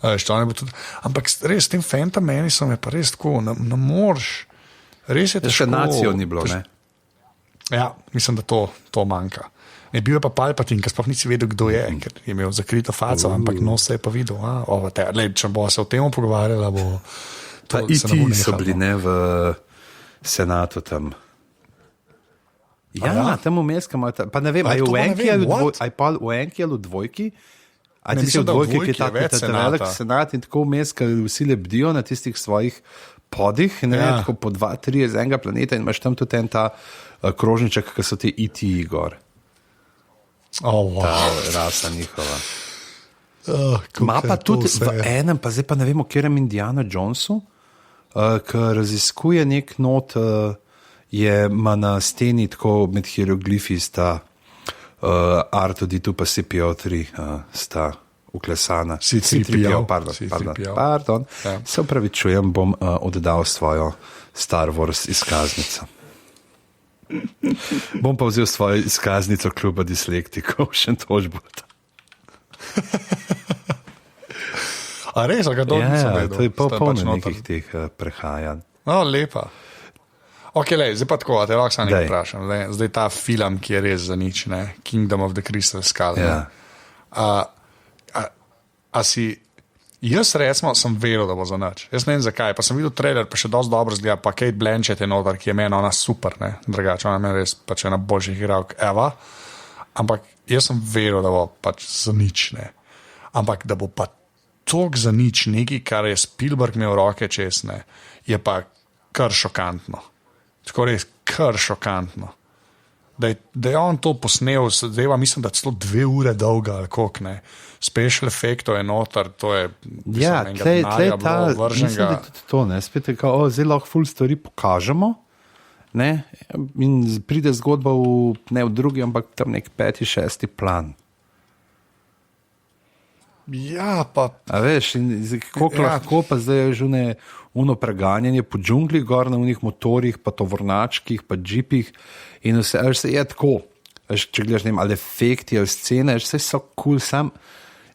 Ampak res, s tem Phantom Menaceom je pa res tako, ne moreš, res je težko. Še nacijo ni bilo, ne? Ja, mislim, da to manjka. Ne, bil je pa Palpatine, ker sploh nisi vedel, kdo je, ker je imel zakrito faco, ampak nos se je pa videl. Če bo se o tem pogovarjala, bo... Pa iti so bili ne v senatu tam. Ja, tam vmes, pa ne vem, a je v enki ali v dvojki? A ti si v dvojki, ki je tako velik senat in tako vmes, ker vsi lebdijo na tistih svojih podih, tako po 2-3 iz enega planeta in imaš tam tudi en ta krožniček, ki so ti iti gor. Ta rasa njihova. Ma pa tudi v enem, pa zdaj pa ne vemo, kjerem Indiana Jonesu, ki raziskuje nek not, ima na steni tako med hieroglifi sta R2D2 pa CPO3 sta uklesana. C3PO, pardon. Ja. Se upravičujem, bom oddal svojo Star Wars izkaznico. Bom pa vzel svojo izkaznico kluba dislektikov, še tožbo. A res, ga dobro nisem vedel. To je polno nekih teh prehajanj. No, lepa. Ok, zdaj pa tako, te lahko sam nekaj vprašam. Zdaj ta film, ki je res za nič, ne? Kingdom of the Crystal Skull. Ja. A si, jaz recimo sem veril, da bo za nič. Jaz ne vem zakaj, pa sem videl trailer, pa še dosti dobro zgleda, pa Kate Blanchett je notar, ki je meni ona super, ne? Drugače, ona meni res pač ena boljših igralk Eva. Ampak jaz sem veril, da bo pač za nič, ne? Ampak da bo pa toliko za nič, nekaj, kar je Spielberg imel roke čez, ne? Je pa kar šokantno. Tako res, kar šokantno. Da je on to posnel, zdaj mislim, da celo 2 ure dolga, ali koliko ne. Special effektov je notar, to je tlej ta, mislim, da je tudi to, ne, spet je kao, zdaj lahko ful stvari pokažemo, ne, in pride zgodba ne v drugi, ampak tam nek 5., 6. plan. Ja, pa... A veš, koliko lahko pa zdaj je že uno preganjanje po džungli, gor na unih motorjih, pa tovornačkih, pa džipih in vse, veš, je tako, veš, če gledaš, ne vem, ali efekti, ali scene, veš, vse so cool, sam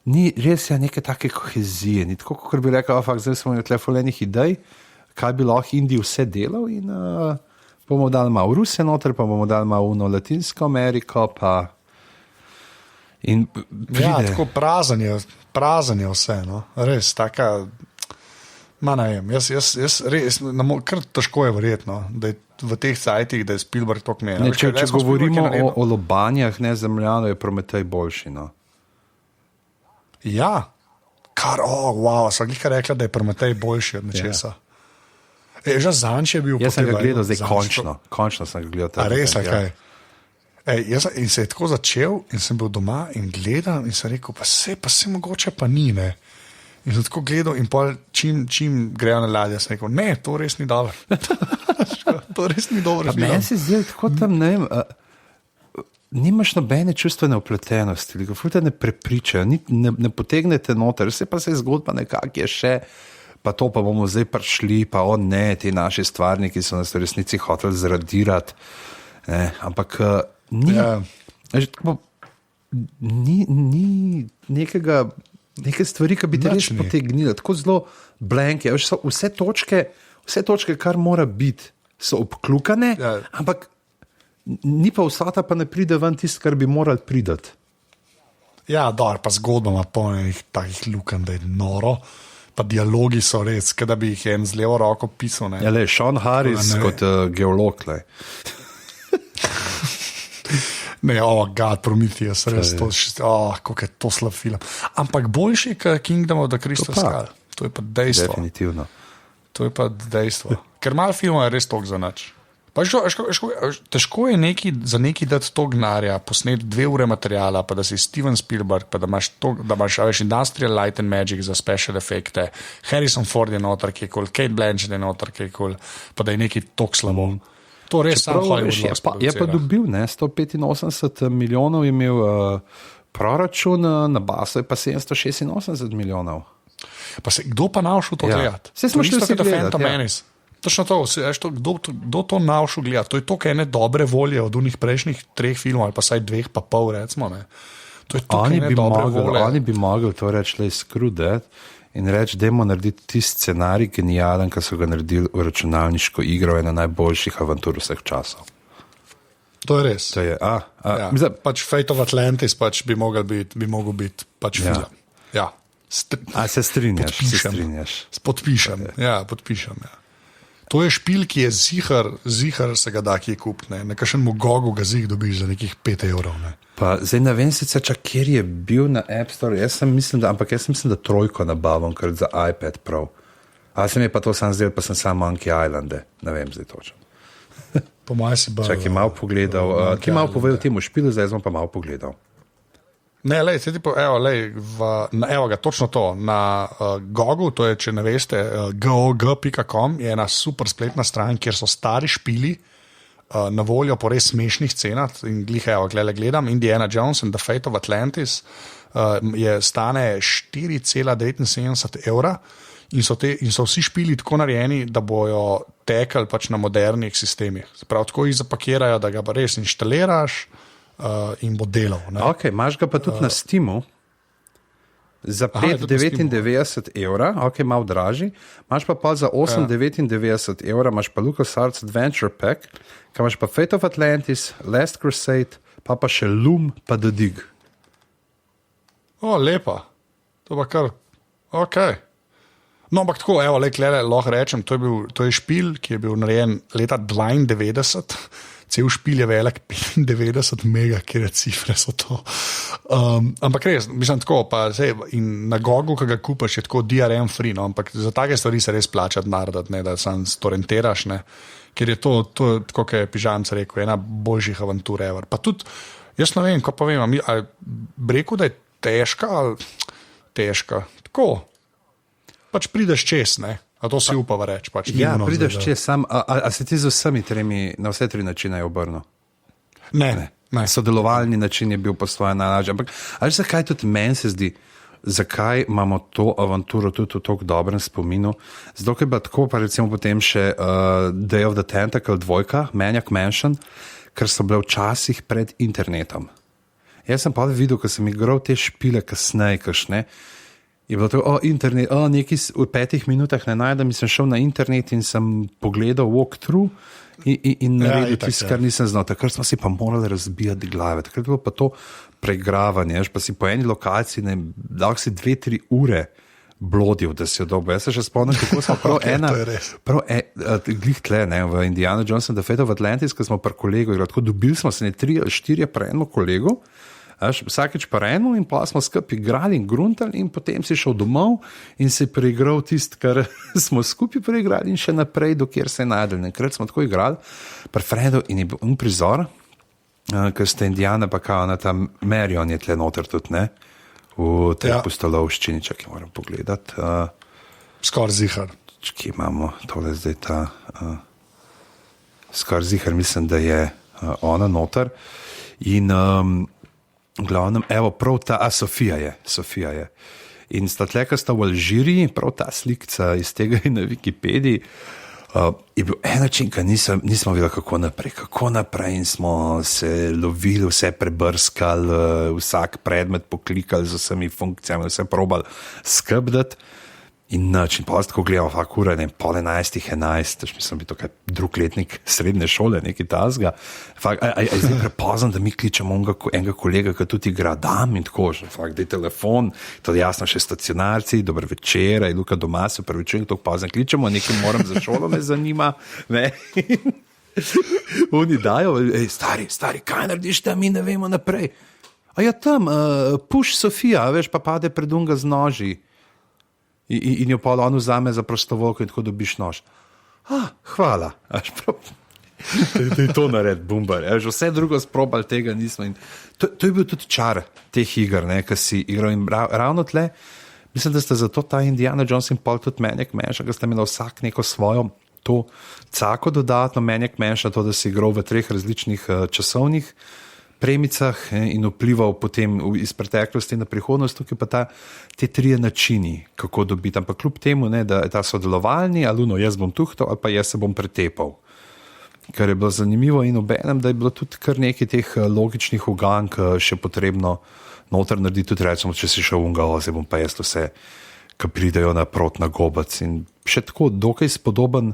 ni res neke take kohezije, ni tako, kot bi rekel, zdaj smo imeli telefonenih idej, kaj bi lahko Indiji vse delal in bomo dali malo Rusije noter, pa bomo dali malo uno Latinsko Ameriko, pa in pride. Ja, tako prazen je vse, no, res, taka... Ma ne vem, jaz res, kar težko je verjetno, da je v teh cajtih, da je Spielberg tok menil. Če govorimo o lobanjah, ne Zemljano, je Prometej boljši, no. Ja, wow, so glika rekla, da je Prometej boljši od nečesa. Že zanč je bil... Jaz sem ga gledal zdaj končno sem ga gledal. A res, kaj? In se je tako začel in sem bil doma in gledal in sem rekel, pa se mogoče pa ni, ne. In sem tako gledal in pol, čim grejo na ladje, sem rekel, ne, to res ni dobro. To res ni dobro. Meni se zdi, tako tam, ne vem, nimaš nobene čustvene upletenosti, te ne prepričajo, ne potegnete noter, vse pa se zgodba nekak je še, pa to pa bomo zdaj prišli, pa ne, ti naši stvarniki so nas v resnici hoteli zradirati, ne, ampak ni neke stvari, ki bi te res potegnile, tako zelo blanke, vse točke, kar mora biti, so obklukane, ampak ni pa vsata, pa ne pride ven tisto, kar bi morali pridati. Ja, pa zgodba ima polnih takih luken, da je noro, pa dialogi so res, da bi jih en z levo roko pisal. Ja, Sean Harris kot geolog. Ne, Prometheus, res, kako je to slab film. Ampak boljši kot Kingdom of the Crystal Skull. To je pa dejstvo. Definitivno. To je pa dejstvo. Ker malo filmov je res toliko za nič. Težko je za neki dati toliko denarja, posneti 2 ure materijala, pa da si Steven Spielberg, pa da imaš Industrial Light and Magic za special efekte, Harrison Ford je noter, ki je cool, Kate Blanchett je noter, ki je cool, pa da je neki toliko slabo. To res je pa dobil, ne, 185 milijonov je imel proračun, na basu je pa 786 milijonov. Pa kdo pa našel to gledati? Vse smo šli vsi gledati. Točno to, kdo to našel gledati? To je to, kaj ene dobre volje od unih prejšnjih 3 filmov, ali pa saj 2,5, recimo. Ne. To je to, kaj ene dobre volje. Oni bi mogli to reči, screw that, in reči, dajmo narediti tisti scenarij genijalen, ki so ga naredili v računalniško igro, ena najboljših avantur vseh časov. To je res. To je, pač Fate of Atlantis pač bi mogel biti pač film. Ja. Se strinjaš? Podpišem. To je špil, ki je zihar se ga da kje kupiti. Na kakšnem Gogu ga dobiš za nekih 5 evrov. Ne. Pa zdaj ne vem sicer, kjer je bil na App Store, jaz mislim, da 3 nabavim, ker za iPad Pro. A se mi je pa to sam zdel, pa sem sam Monkey Islande, ne vem zdaj točno. Po mojem si bar. Čakaj, malo pogledal, ki malo povedal temu špilu, zdaj sem pa malo pogledal. Ne, evo ga, točno to, na Gogu, to je, če ne veste, gog.com je ena super spletna stran, kjer so stari špili, na voljo po res smešnih cenah in glihajo, gledam, Indiana Jones and the Fate of Atlantis stane 4,79 evra in so vsi špili tako narejeni, da bojo tekli pač na modernih sistemih. Prav tako jih zapakirajo, da ga pa res inštaliraš in bo delal. Ok, imaš ga pa tudi na Steamu. Za 5,99 evra, ok, malo dražji, imaš pa za 8,99 evra, imaš pa LucasArts Adventure Pack, kaj imaš pa Fate of Atlantis, Last Crusade, pa še Loom, pa The Dig. O, lepa. To pa kar, ok. No, ampak tako, evo, lahko rečem, to je špil, ki je bil narejen leta 92, cel špil je velik 95 mega, kjer cifre so to. Ampak res, mislim tako, pa sej, in na Gogu, ki ga kupaš, je tako DRM free, no, ampak za take stvari se res plača narediti, ne, da sam storentiraš, ne, ker je to tako, kot je Pižamc rekel, ena boljših avantur ever. Pa tudi, jaz ne vem, ko pa vem, ali rekel, da je težka, tako, pač prideš čez, ne? A to si upava reči. Pač, ja, prideš čez sam, a se ti z vsemi tremi, na vse tri načine je obrnil? Ne. Sodelovalni način je bil po svoje najlažje. Ampak, ali zakaj tudi meni se zdi, zakaj imamo to avanturo tudi v tako dobrem spominu? Zato, ker je tako, pa recimo potem še Day of the Tentacle 2, Maniac Mansion, ker so bile včasih pred internetom. Jaz sem pa videl, ko sem igral te špile kasneje, kakšne, je bilo to, internet, nekaj v 5 minutah ne najdem in sem šel na internet in sem pogledal walkthrough in naredil tisto, kar nisem znal. Takrat smo si pa morali razbijati glave. Takrat je bilo pa to preigravanje, pa si po eni lokaciji, lahko si 2-3 ure blodil, da si jo dobil. Jaz se še spomnim, kako smo glih tle, v Indiana Jones and the Fate of Atlantis, ko smo par kolegu igrali, tako dobili smo se 3 ali 4 pa enemu kolegu, vsakeč pa eno in pa smo skupaj igrali in gruntali in potem si šel domov in si preigral tisto, kar smo skupaj preigrali in še naprej, dokjer se je najdel. Enkrat smo tako igrali pri Fredu in je bil prizor, ker ste Indijana pa kao na tam Marion je tle noter tudi, ne? V tej pustolovščini, čakaj moram pogledati. Skoraj zihar. Kje imamo tole zdaj ta skoraj zihar, mislim, da je ona noter in v glavnem, evo, prav ta, Sofija je. In sta tleka sta v Alžiriji, prav ta slikca iz tega in na Wikipediji, je bil en način, ki nismo videli, kako naprej in smo se lovili, vse prebrskali, vsak predmet poklikali z vsemi funkcijami, vse probali skrbdati. In način, pa tako gledamo, ura, ne, 10:30, mislim, bi to kaj drug letnik srednje šole, nekaj tazga. Je zdaj prepozno, da mi kličemo enega kolega, ki tudi igra dam in tako, že, da je telefon, to je jasno še stacionarci, dober večer, je Luka doma, se prvičujem, tako pozno kličemo, nekaj moram za šolo, me zanima, ne. Oni dajo, stari, kaj narediš tam, mi ne vemo naprej. A ja tam, puš Sofija, veš, pa pade pred unga z noži. In jo pa on vzame za prostovoljko in tako dobiš nož. Hvala. Da je to nared, bumbar. Vse drugo sprobal tega nismo. To je bil tudi čar teh iger, ki si igral. In ravno tle, mislim, da ste zato ta Indiana Jones in pol tudi Maniac Mansion, da ste imeli vsak neko svojo to cako dodatno Maniac Mansion, to, da si igral v 3 različnih časovnih premicah in vplival potem iz preteklosti na prihodnost, tukaj pa te 3 načini, kako dobiti. Ampak kljub temu, da je ta sodelovalni, ali jaz bom tuhtal, ali pa jaz se bom pretepal. Kar je bilo zanimivo in obenem, da je bilo tudi kar nekaj teh logičnih ugank še potrebno noter narediti, tudi recimo, če si šel v Ungalo, zdaj bom pa jaz vse, ki pridejo naprot na gobac. In še tako dokaj spodoben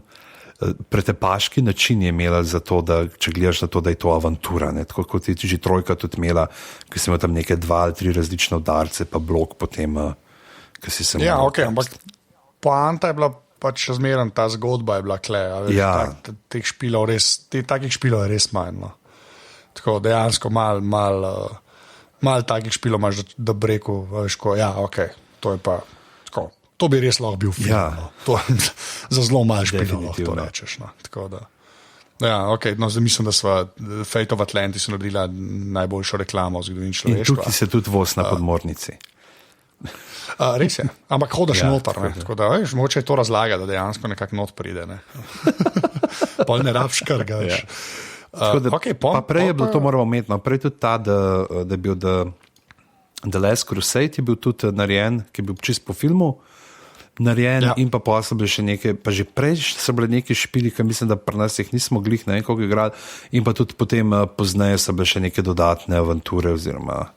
pretepaški način je imela za to, da če gledaš na to, da je to avantura, ne? Tako kot je že trojka tudi imela, ki si imel tam neke 2 ali 3 različne udarce, pa blok potem, ki si se... Ja, ok, ampak poanta je bila pač še zmeren, ta zgodba je bila kle, teh špilov res, takih špilov je res manj, no. Tako dejansko mal takih špilov imaš, da bi rekel, veš, ko, ja, ok, to je pa tako. To bi res lahko bil film. Ja. No. To za zelo malo špilov lahko to rečeš. No. Tako da. Ja, ok, no, zdaj mislim, da sva Fate of Atlantis naredila najboljšo reklamo v zgodovini človeštva. In tukaj se tudi voz na podmornici. Res je, ampak hodaš noter. Tako da, veš, mogoče je to razlaga, da dejansko nekako not pride. Ne? Pol ne rabš karga, veš. Prej je bilo to moramo imeti, no, prej tudi ta, da je bil The Last Crusade, je bil tudi narejen, ki je bil čist po filmu narejen, in pa so bile še neke, pa že prej so bile neke špili, ki mislim, da pri nas jih nismo glih, ne vem, koliko igrali, in pa tudi potem pozneje so bile še neke dodatne avanture oziroma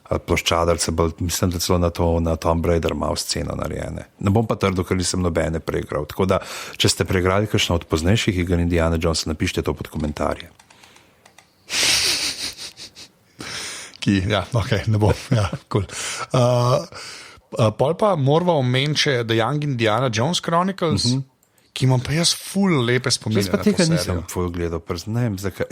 ploščadarce, mislim, da celo na Tomb Raider malo sceno narejene. Ne bom pa trdil, ker nisem nobene preigral. Tako da, če ste preigrali kakšno od poznejših iger Indiana Jonesa, napišite to pod komentarje. Ne bom. Cool. Pol pa moramo omeniti še The Young Indiana Jones Chronicles, ki imam pa jaz ful lepe spomine. Jaz pa tega nisem ful gledal, ne vem zakaj.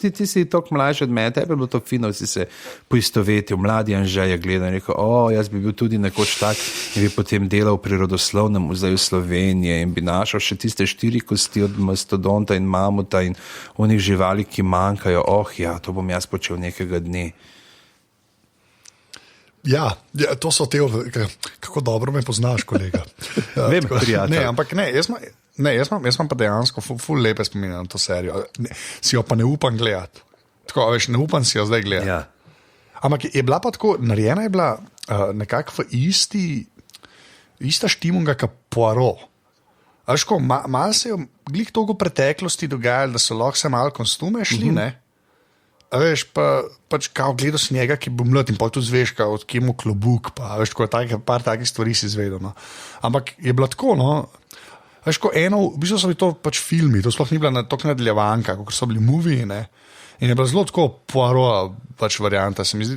Ti si toliko mlajši od mene, tebe je bilo to fino, si se poistovetil, mladi Anže je gledal in rekel, jaz bi bil tudi nekoč tak in bi potem delal v Prirodoslovnem muzeju Slovenije in bi našel še tiste 4 kosti od mastodonta in mamuta in onih živali, ki manjkajo. To bom jaz počel nekega dne. Ja, to so te, kako dobro me poznaš, kolega. Vem, prijatelj. Jaz imam pa dejansko ful lepe spomine na to serijo. Si jo pa ne upam gledati. Tako, veš, ne upam si jo zdaj gledati. Ja. Ampak je bila pa tako, narejena je bila nekako v ista štimunga kot Poirot. Veš, ko malo se je glih toliko preteklosti dogajalo, da so lahko se malo kostume šli, ne? A veš, pač kao gledal si njega, ki bo mlad in pa tudi zveš, od kje mu klobuk, pa veš, par takih stvari si izvedel, no. Ampak je bilo tako, no, veš, ko v bistvu so bili to pač filmi, to sploh ni bila toliko nadaljevanka, kot so bili moviji, ne, in je bila zelo tako Poirot pač varianta, se mi zdi,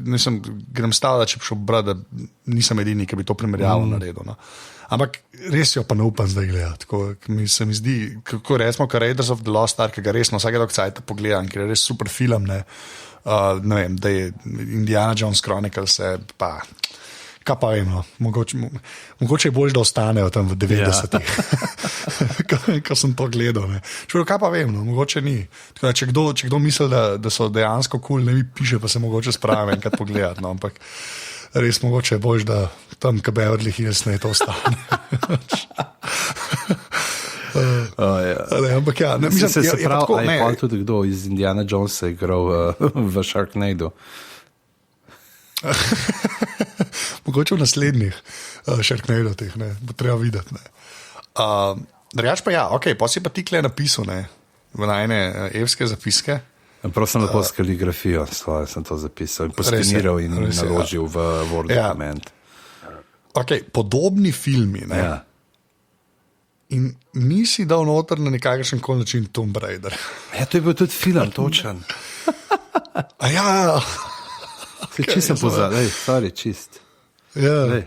grem stavljati, če bi šel brat, da nisem edini, ki bi to primerjavo naredil, no. Ampak res jo pa ne upam zdaj gledati, se mi zdi, kako recimo, kar Raiders of the Lost Ark, ki ga resno vsake dok cajta pogledam, ker je res super film, ne vem, da je Indiana Jones Chronicles, pa, kaj pa vem, no, mogoče je bolj, da ostanejo tam v 90-ih, ko sem to gledal, ne. Čujo, kaj pa vem, no, mogoče ni. Tako da, če kdo misli, da so dejansko cool, ne mi piše, pa se mogoče spravim enkrat pogledati, no, ampak res mogoče je bolj, da tam, kaj Beverly Hills ne to ostane. Ampak mislim, se pravi, je pa tudi kdo iz Indiana Jonesa igral v Sharknado. Mogoče v naslednjih Sharknado-tih, ne, bo treba videti, ne. Drugač pa pa si pa ti kle napisal, ne, v najne evske zapiske. Prosim, lepo s kaligrafijo svojo sem to zapisal in poskeniral in naložil v Word dokument. Podobni filmi, ne. Ja. In nisi dal noter na nekakšen kol način Tomb Raider. To je bil tudi film, točen. Čist sem pozabil, čist.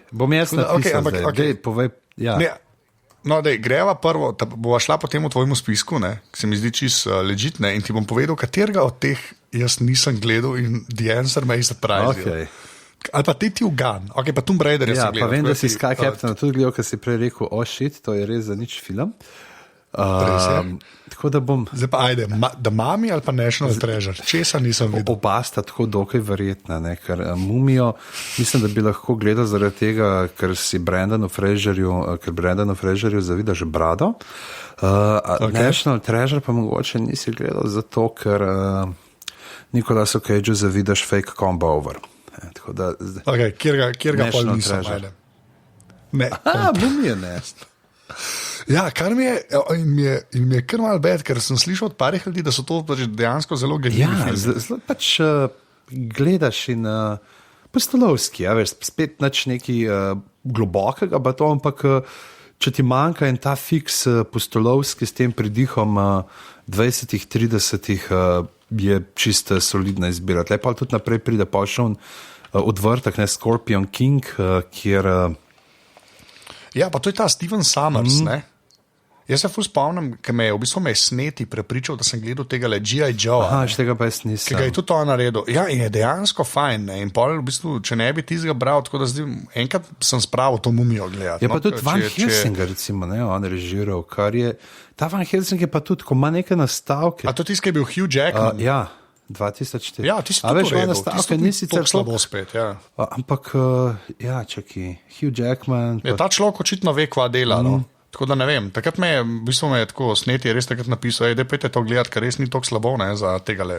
Bom jaz napisal zdaj, povej. No, greva prvo, bova šla potem v tvojemu spisku, ne, ki se mi zdi čist legitne in ti bom povedal, katerega od teh jaz nisem gledal in the answer me is surprised. Ali pa ti ugan, pa Tomb Raider jaz sem gledal. Pa vem, da si Sky Captain tudi gledal, ker si prej rekel, shit, to je res za nič film. Tako da bom... Zdaj pa ajde, The Mummy ali pa National Treasure, česa nisem videl? Oba sta tako dokaj verjetna, ne, ker Mumijo mislim, da bi lahko gledal zaradi tega, ker Brendanu Fraserju zavidaš brado. National Treasure pa mogoče nisi gledal zato, ker Nicolasu Cageu zavidaš Fake Combo Over. Tako da... Kjer ga pol nisem, ajde. Mumije ne. Ja, kar mi je kar malo bed, ker sem slišal od parih ljudi, da so to dejansko zelo genialni. Zelo pač gledaš in postolovski, veš, spet nič neki globokega, pa to, ampak če ti manjka in ta fiks postolovski s tem pridihom 20-30 je čista solidna izbira. Tle pa tudi naprej pride pa še odvrtek, ne, Scorpion King, kjer... Ja, pa to je ta Steven Summers, ne? Jaz se ful spomnim, ker me je v bistvu sneti prepričal, da sem gledal tega G.I. Joe. Tega pa jaz nisem. Ki ga je tudi on naredil. Ja, in je dejansko fajn, ne? In pol v bistvu, če ne bi tizga bral, tako da zdaj enkrat sem spravil to Mumijo gledati. Je pa tudi Van Helsinga, recimo, ne, on režiral, kar je... Ta Van Helsing je pa tudi, ko ima neke nastavke. A to tisti, ki je bil Hugh Jackman? Ja, 2004. Ja, ti si tudi to redel. Nastavke nisi cel slabo spet, ja. Ampak, ja, čaki, Hugh Jackman... Ta človek očitno ve, kva dela, no. Tako da ne vem, takrat me je tako sneti, res takrat napisal, da pejte to gledati, ker res ni tako slabo, ne, za tega le.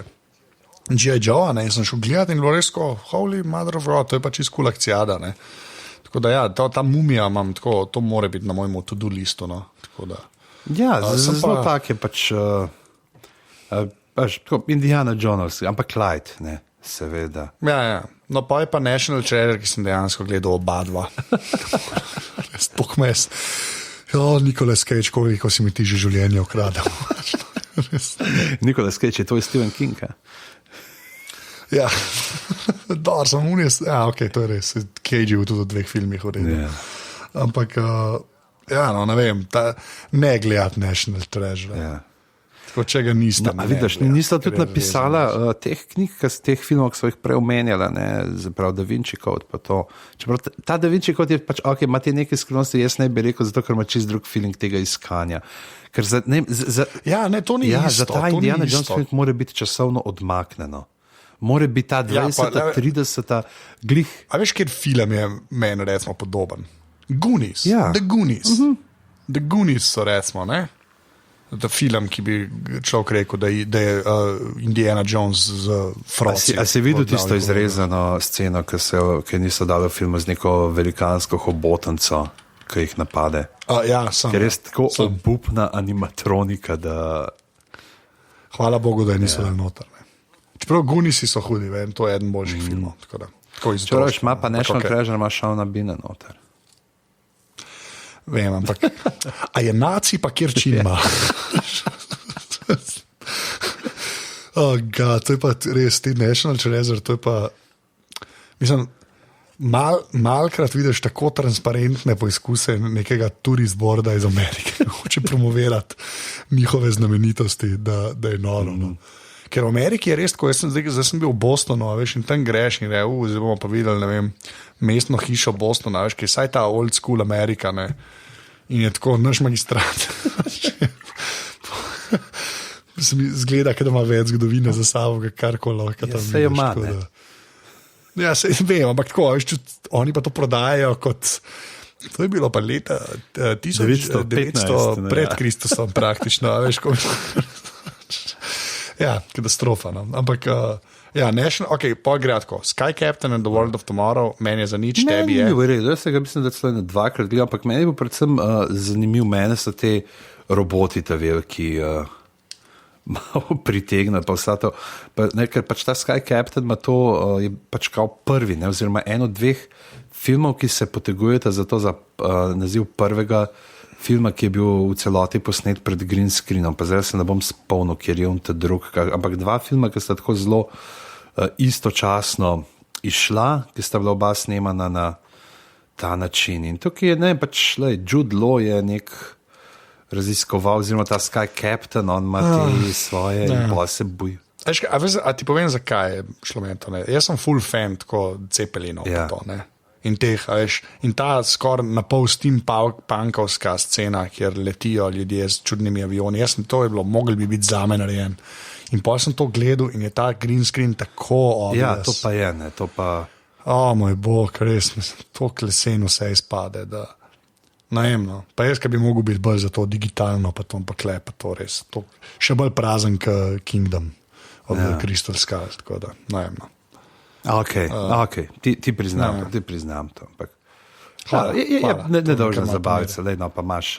G.I. Joe, ne, in sem šel gledati in bilo res tako, holy mother of God, to je pa čisto cool akcijada, ne. Tako da ja, ta mumija imam tako, to more biti na mojem to-do listu, no, tako da. Ja, zelo tak je pač, tako Indiana Jones, ampak light, ne, seveda. Ja, no pa je pa National Treasure, ki sem dejansko gledal oba dva. Spok mes. Ja, Nicolas Cage, koliko si mi ti že življenje ukradel. Nicolas Cage, to je Stephen King, Ja, dobro, sem unis, ja, ok, to je res, Cage je tudi v 2 filmih uredil. Yeah. Ampak, ja, no, ne vem, ne gledati National Treasure. Yeah. Tako, če ga niste. No, vidiš, nista tudi napisala teh knjig, teh filmov, ki so jih prej omenjala, zapravo Da Vinci Code, pa to. Čeprav ta Da Vinci Code je pač, ok, ima te neke skrivnosti, jaz ne bi rekel, zato ker ima čist drug feeling tega iskanja. Ker ja, ne, to ni isto. Za ta Indiana Jones film mora biti časovno odmaknjeno. Mora biti ta 20, 30, glih. A veš, kjer film je meni recimo podoben? Goonies. Ja. The Goonies. The Goonies so recimo, ne? Ta film, ki bi človek rekel, da je Indiana Jones z Frocijo. A si videl tisto izrezano sceno, ki niso dali filmu z neko velikansko hobotnico, ki jih napade? Ja, sem. Ker je tako obupna animatronika, da... Hvala Bogu, da je niso dali noter. Čeprav Gooniesi so hudi, vem, to je eden boljših filmov. Čeprav ima pa National Treasure, ima Shauna Beana noter. Vem, ampak a je naci pa kjer čin ima? Oh God, to je pa res, ti National Treasure, to je pa, mislim, malkrat vidiš tako transparentne poizkuse nekega tourist boarda iz Amerike, hoče promovirati njihove znamenitosti, da je noro. No. Ker v Ameriki je res tako, zdaj sem bil v Bostonu, veš, in tam greš in zdaj bomo pa videli, ne vem, mestno hišo Bostona, veš, ki je saj ta old school Amerika, ne, in je tako naš magistrat. Se mi zgleda, da ima več zgodovine za sabo, karkoli lahko tam vidiš. Se jo ima, ne. Ja, se vem, ampak tako, veš, oni pa to prodajajo kot... To je bilo pa leta 1900 pred Kristusom praktično, veš, ko... Ja, katastrofa. No. Ampak, ja, ok, pa gre tako. Sky Captain and the World of Tomorrow, meni je za nič, tebi je. Meni je v redu, jaz se ga mislim, da celo ne 2-krat gledam, ampak meni bo predvsem zanimiv, mene so te roboti ta veliki malo pritegnajo, pa vsa to. Ker pač ta Sky Captain ima to, je pač kao prvi, ne, oziroma eno od 2 filmov, ki se potegujeta za to, za naziv prvega filma, ki je bil v celoti posnet pred green screenom, pa zdaj se ne bom spomnil, kjer je on ta drug, ampak 2 filma, ki sta tako zelo istočasno išla, ki sta bila oba snemana na ta način. In tukaj je, ne, pač, Jude Law je nek raziskoval, oziroma ta Sky Captain, on ima te svoje in pa se boji. A ti povem, zakaj je šlo meni to, ne? Jaz sem full fan tako Ceppelinov, pa to, ne? In teh, veš, in ta skoraj na pol steampunkovska scena, kjer letijo ljudje z čudnimi avioni, to je bilo, mogli bi biti zame narejen. In potem sem to gledal in je ta green screen tako obvious. Ja, to pa je, ne, to pa... Moj bog, res, to klesen vse izpade, da... Najemno. Pa jaz, ki bi mogel biti bolj za to digitalno, pa to pa klepa, to res. To še bolj prazen k Kingdom of the Crystal Skull, tako da, najemno. Ok, ti priznam to. Hvala. Ne dolžno zabaviti se, no pa imaš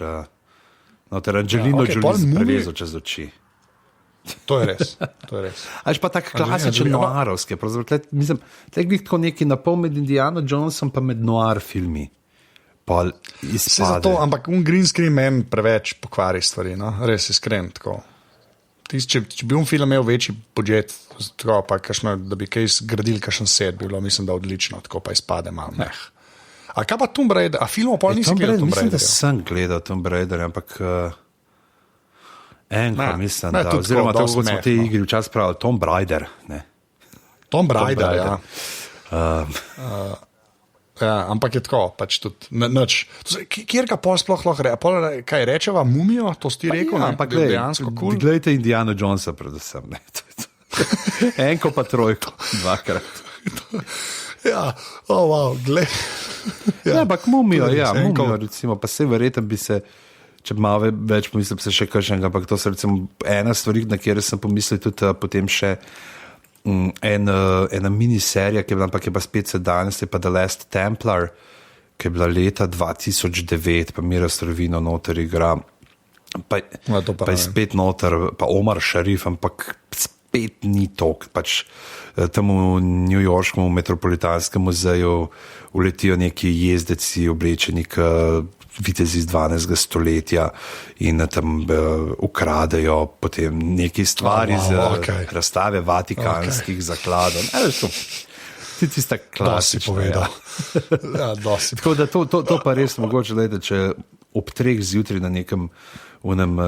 Angelino Jolie prelezo čez oči. To je res. Až pa tak klasičen noarovski. Mislim, glih tako neki napol med Indiana Jonesom pa med noir filmi. Se zato, ampak green screen meni preveč pokvari stvari, no? Res iskren tako. Če bi film imel večji budžet, tako, pa kakšno, da bi kaj zgradili kakšen set, bi bilo, mislim, da odlično, tako pa izpade malo. A kaj pa Tomb Raider? A filmov pa nisi gledal Tomb Raider? Mislim, da sem gledal Tomb Raider, ampak mislim, da, oziroma tako kot smo te igri včasih pravili, Tomb Raider, ne. Tomb Raider, ja. Ja, ampak je tako, pač tudi nič. Kjer ga pol sploh lahko reče? Kaj rečeva, mumijo, to si ti rekel, ja, ampak dejansko cool. Glejte Indiana Jonesa predvsem, ne. Enko pa trojko, 2-krat. Ja, wow, glej. Ja, ampak mumijo, recimo, pa se verjetno bi se če malo več pomislim, se še kakšnega, ampak to so recimo ena stvar, na kjer sem pomislil tudi potem še ena miniserija, ki je bila, ampak je pa spet sedanjost, je pa The Last Templar, ki je bila leta 2009, pa Mira Strovino noter igra, pa je spet noter, pa Omar Sharif, ampak spet ni tok, pač tam v New Yorškem metropolitanskem muzeju uletijo neki jezdeci oblečeni vitezi iz 12. stoletja in tam ukradejo potem neki stvari iz razstave vatikanskih zakladov. Ti tista klasična. Ja, tako da to pa res mogoče, da če ob 3 zjutraj na nekem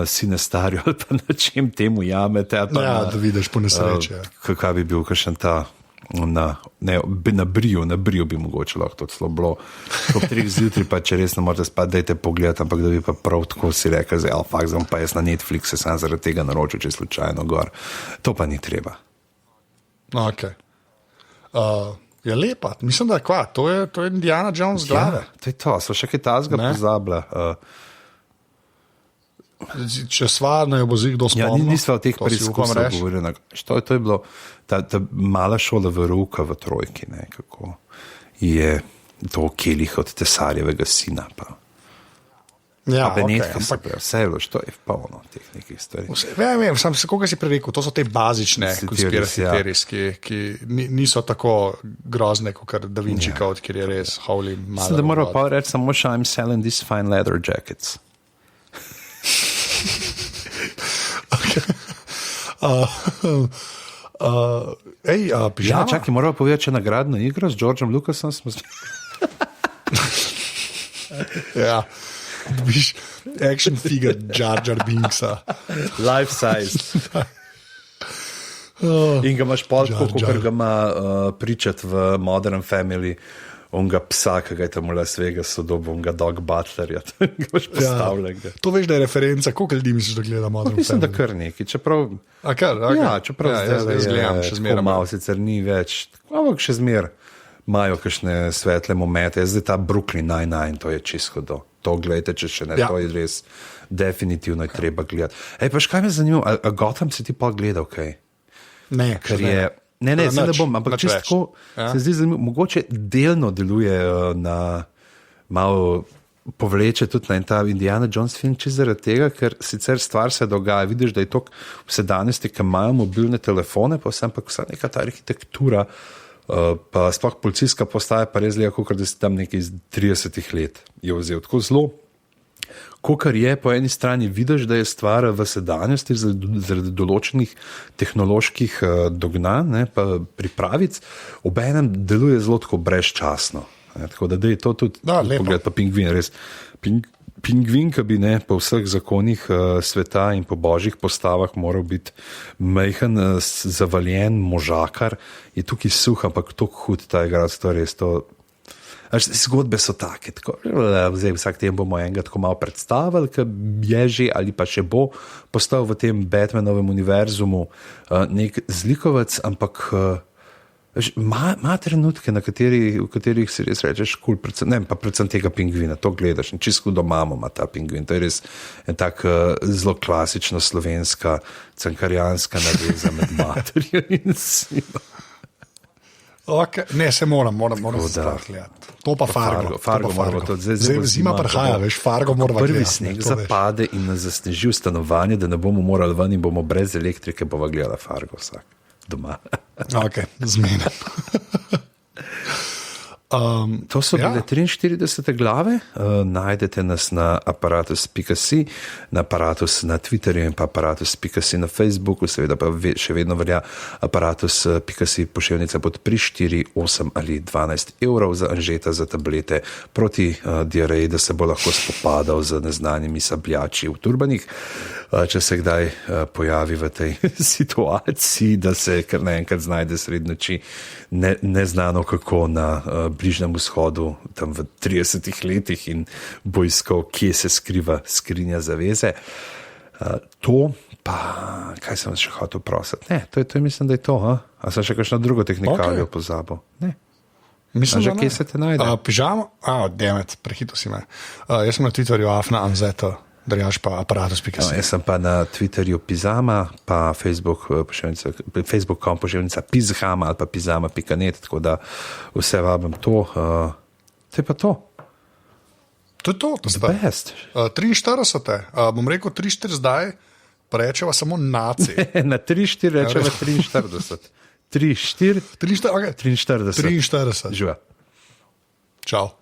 sinestarju ali pa na čem temu jamete. Da vidiš po nesreče. Kaj bi bil kakšen ta na briju bi mogoče lahko to celo bilo. Ob 3 zjutraj pa če res ne morate spati, dajte pogled, ampak da bi pa prav tako si rekel, fakt, pa jaz na Netflixu sam zaradi tega naročil, če slučajno gor. To pa ni treba. Ok. Je lepa. Mislim, da to je Indiana Jones glave. Ja, to je to. So še kaj tazga pozabila. Če sva, ne bo zig do spomna. Ja, nisva o teh preizkusah govorila. To je bilo ta mala šola v Ruka v trojki, ne, kako je to Kelih od Tesarjevega sina. Pa. Ja, Benetka se pravi, vse je bilo, to je polno teh nekih stvari. Sam se, koga si prerekel, to so te bazične konspiracy theories, ki niso tako grozne, kot Da Vinci Code, kjer je res holy mother. Mislim, da moramo pa reči samo še I'm selling these fine leather jackets. Pižama? Čakaj, moramo povedati, če nagradno igro s Georgeom Lucasom smo Ja, dobiš action figure Jar Jar Binksa. Life size. In ga imaš polko, kot ga ima pričati v Modern Family, onga psa, ki ga je tam v Las Vegasu dobil, onga dog butlerja, ga imaš postavljen. To veš, da je referenca, koliko ljudi misliš, da gleda Modern Family? Mislim, da kar neki, čeprav... čeprav zdaj tako malo, sicer ni več, ampak še zmer imajo kakšne svetle momente. Zdaj ta Brooklyn Nine-Nine, to je čisto do. To gledajte, če še ne, to je res definitivno je treba gledati. Pač kaj me zanima, a Gotham si ti pa gledal kaj? Ne, ker je... Ne, zdaj ne bom, ampak čisto tako se zdi zanimivo. Mogoče delno deluje na malo povleče tudi na ta Indiana Jones film, čisto zaradi tega, ker sicer stvar se dogaja. Vidiš, da je to v sedanjosti, ki imajo mobilne telefone, pa vsa neka ta arhitektura, pa sploh policijska postaja, pa res zgleda, kot da si tam nekaj iz 30 let je vzel. Tako zelo, kokar je po eni strani vidiš, da je stvar v sedanjosti zaradi določenih tehnoloških dognanj, pa pripravic, obenem deluje zelo tako brezčasno. Tako da je to tudi pogled pa Pingvin, res Pingvin, ki bi po vseh zakonih sveta in po božjih postavah moral biti majhen, zavaljen možakar, je tukaj suh, ampak tako hud ta igralec, to je res to. Zgodbe so take, tako, zdaj vsak tem bomo enega tako malo predstavili, ki je že ali pa še bo postal v tem Batmanovem univerzumu nek zlikovec, ampak ima trenutke, v katerih si res rečeš cool, predvsem tega Pingvina, to gledaš in čisto doma ima ta Pingvin, to je res en tak zelo klasično slovenska cankarjanska naveza med materjo in sinom. Okay. Ne, se moram se gledati. To pa Fargo. Zdaj zima prihaja, veš, Fargo mora gledati. Prvi sneg zapade in nas zasneži v stanovanje, da ne bomo morali ven in bomo brez elektrike bova gledala Fargo vsak doma. Ok, zmena. To so bile 43. glave, najdete nas na aparatus.si, na aparatus na Twitterju in pa aparatus.si na Facebooku, seveda pa še vedno velja aparatus.si pošiljnica pod 3, 4, 8 ali 12 evrov za Anžeta za tablete proti diareji, da se bo lahko spopadal z neznanimi sabljači v turbanih. Če se kdaj pojavi v tej situaciji, da se kar naenkrat znajde sredi noči neznano kako na Bližnjem vzhodu, tam v 30 letih in bo iskal, kje se skriva skrinja zaveze. To pa, kaj sem še hotel prositi? Ne, to je mislim, da je to. A sem še kakšno drugo tehnikalijo pozabil? Ne. Mislim, kje se te najde? Pižamo? Demet, prehito si me. Jaz sem na Twitterju Afna Anzeto. Darjaš pa aparatus.si. No, jaz sem pa na Twitterju Pizama, pa Facebook.com pošiljnica Pizhama ali pa Pizama.net, tako da vse vabim to. To je pa to. To je to. Best. 43. Bom rekel 3-4 zdaj, pa rečeva samo naci. Na 3-4 rečeva 43. 3-4, 43. 43. Živa. Čau.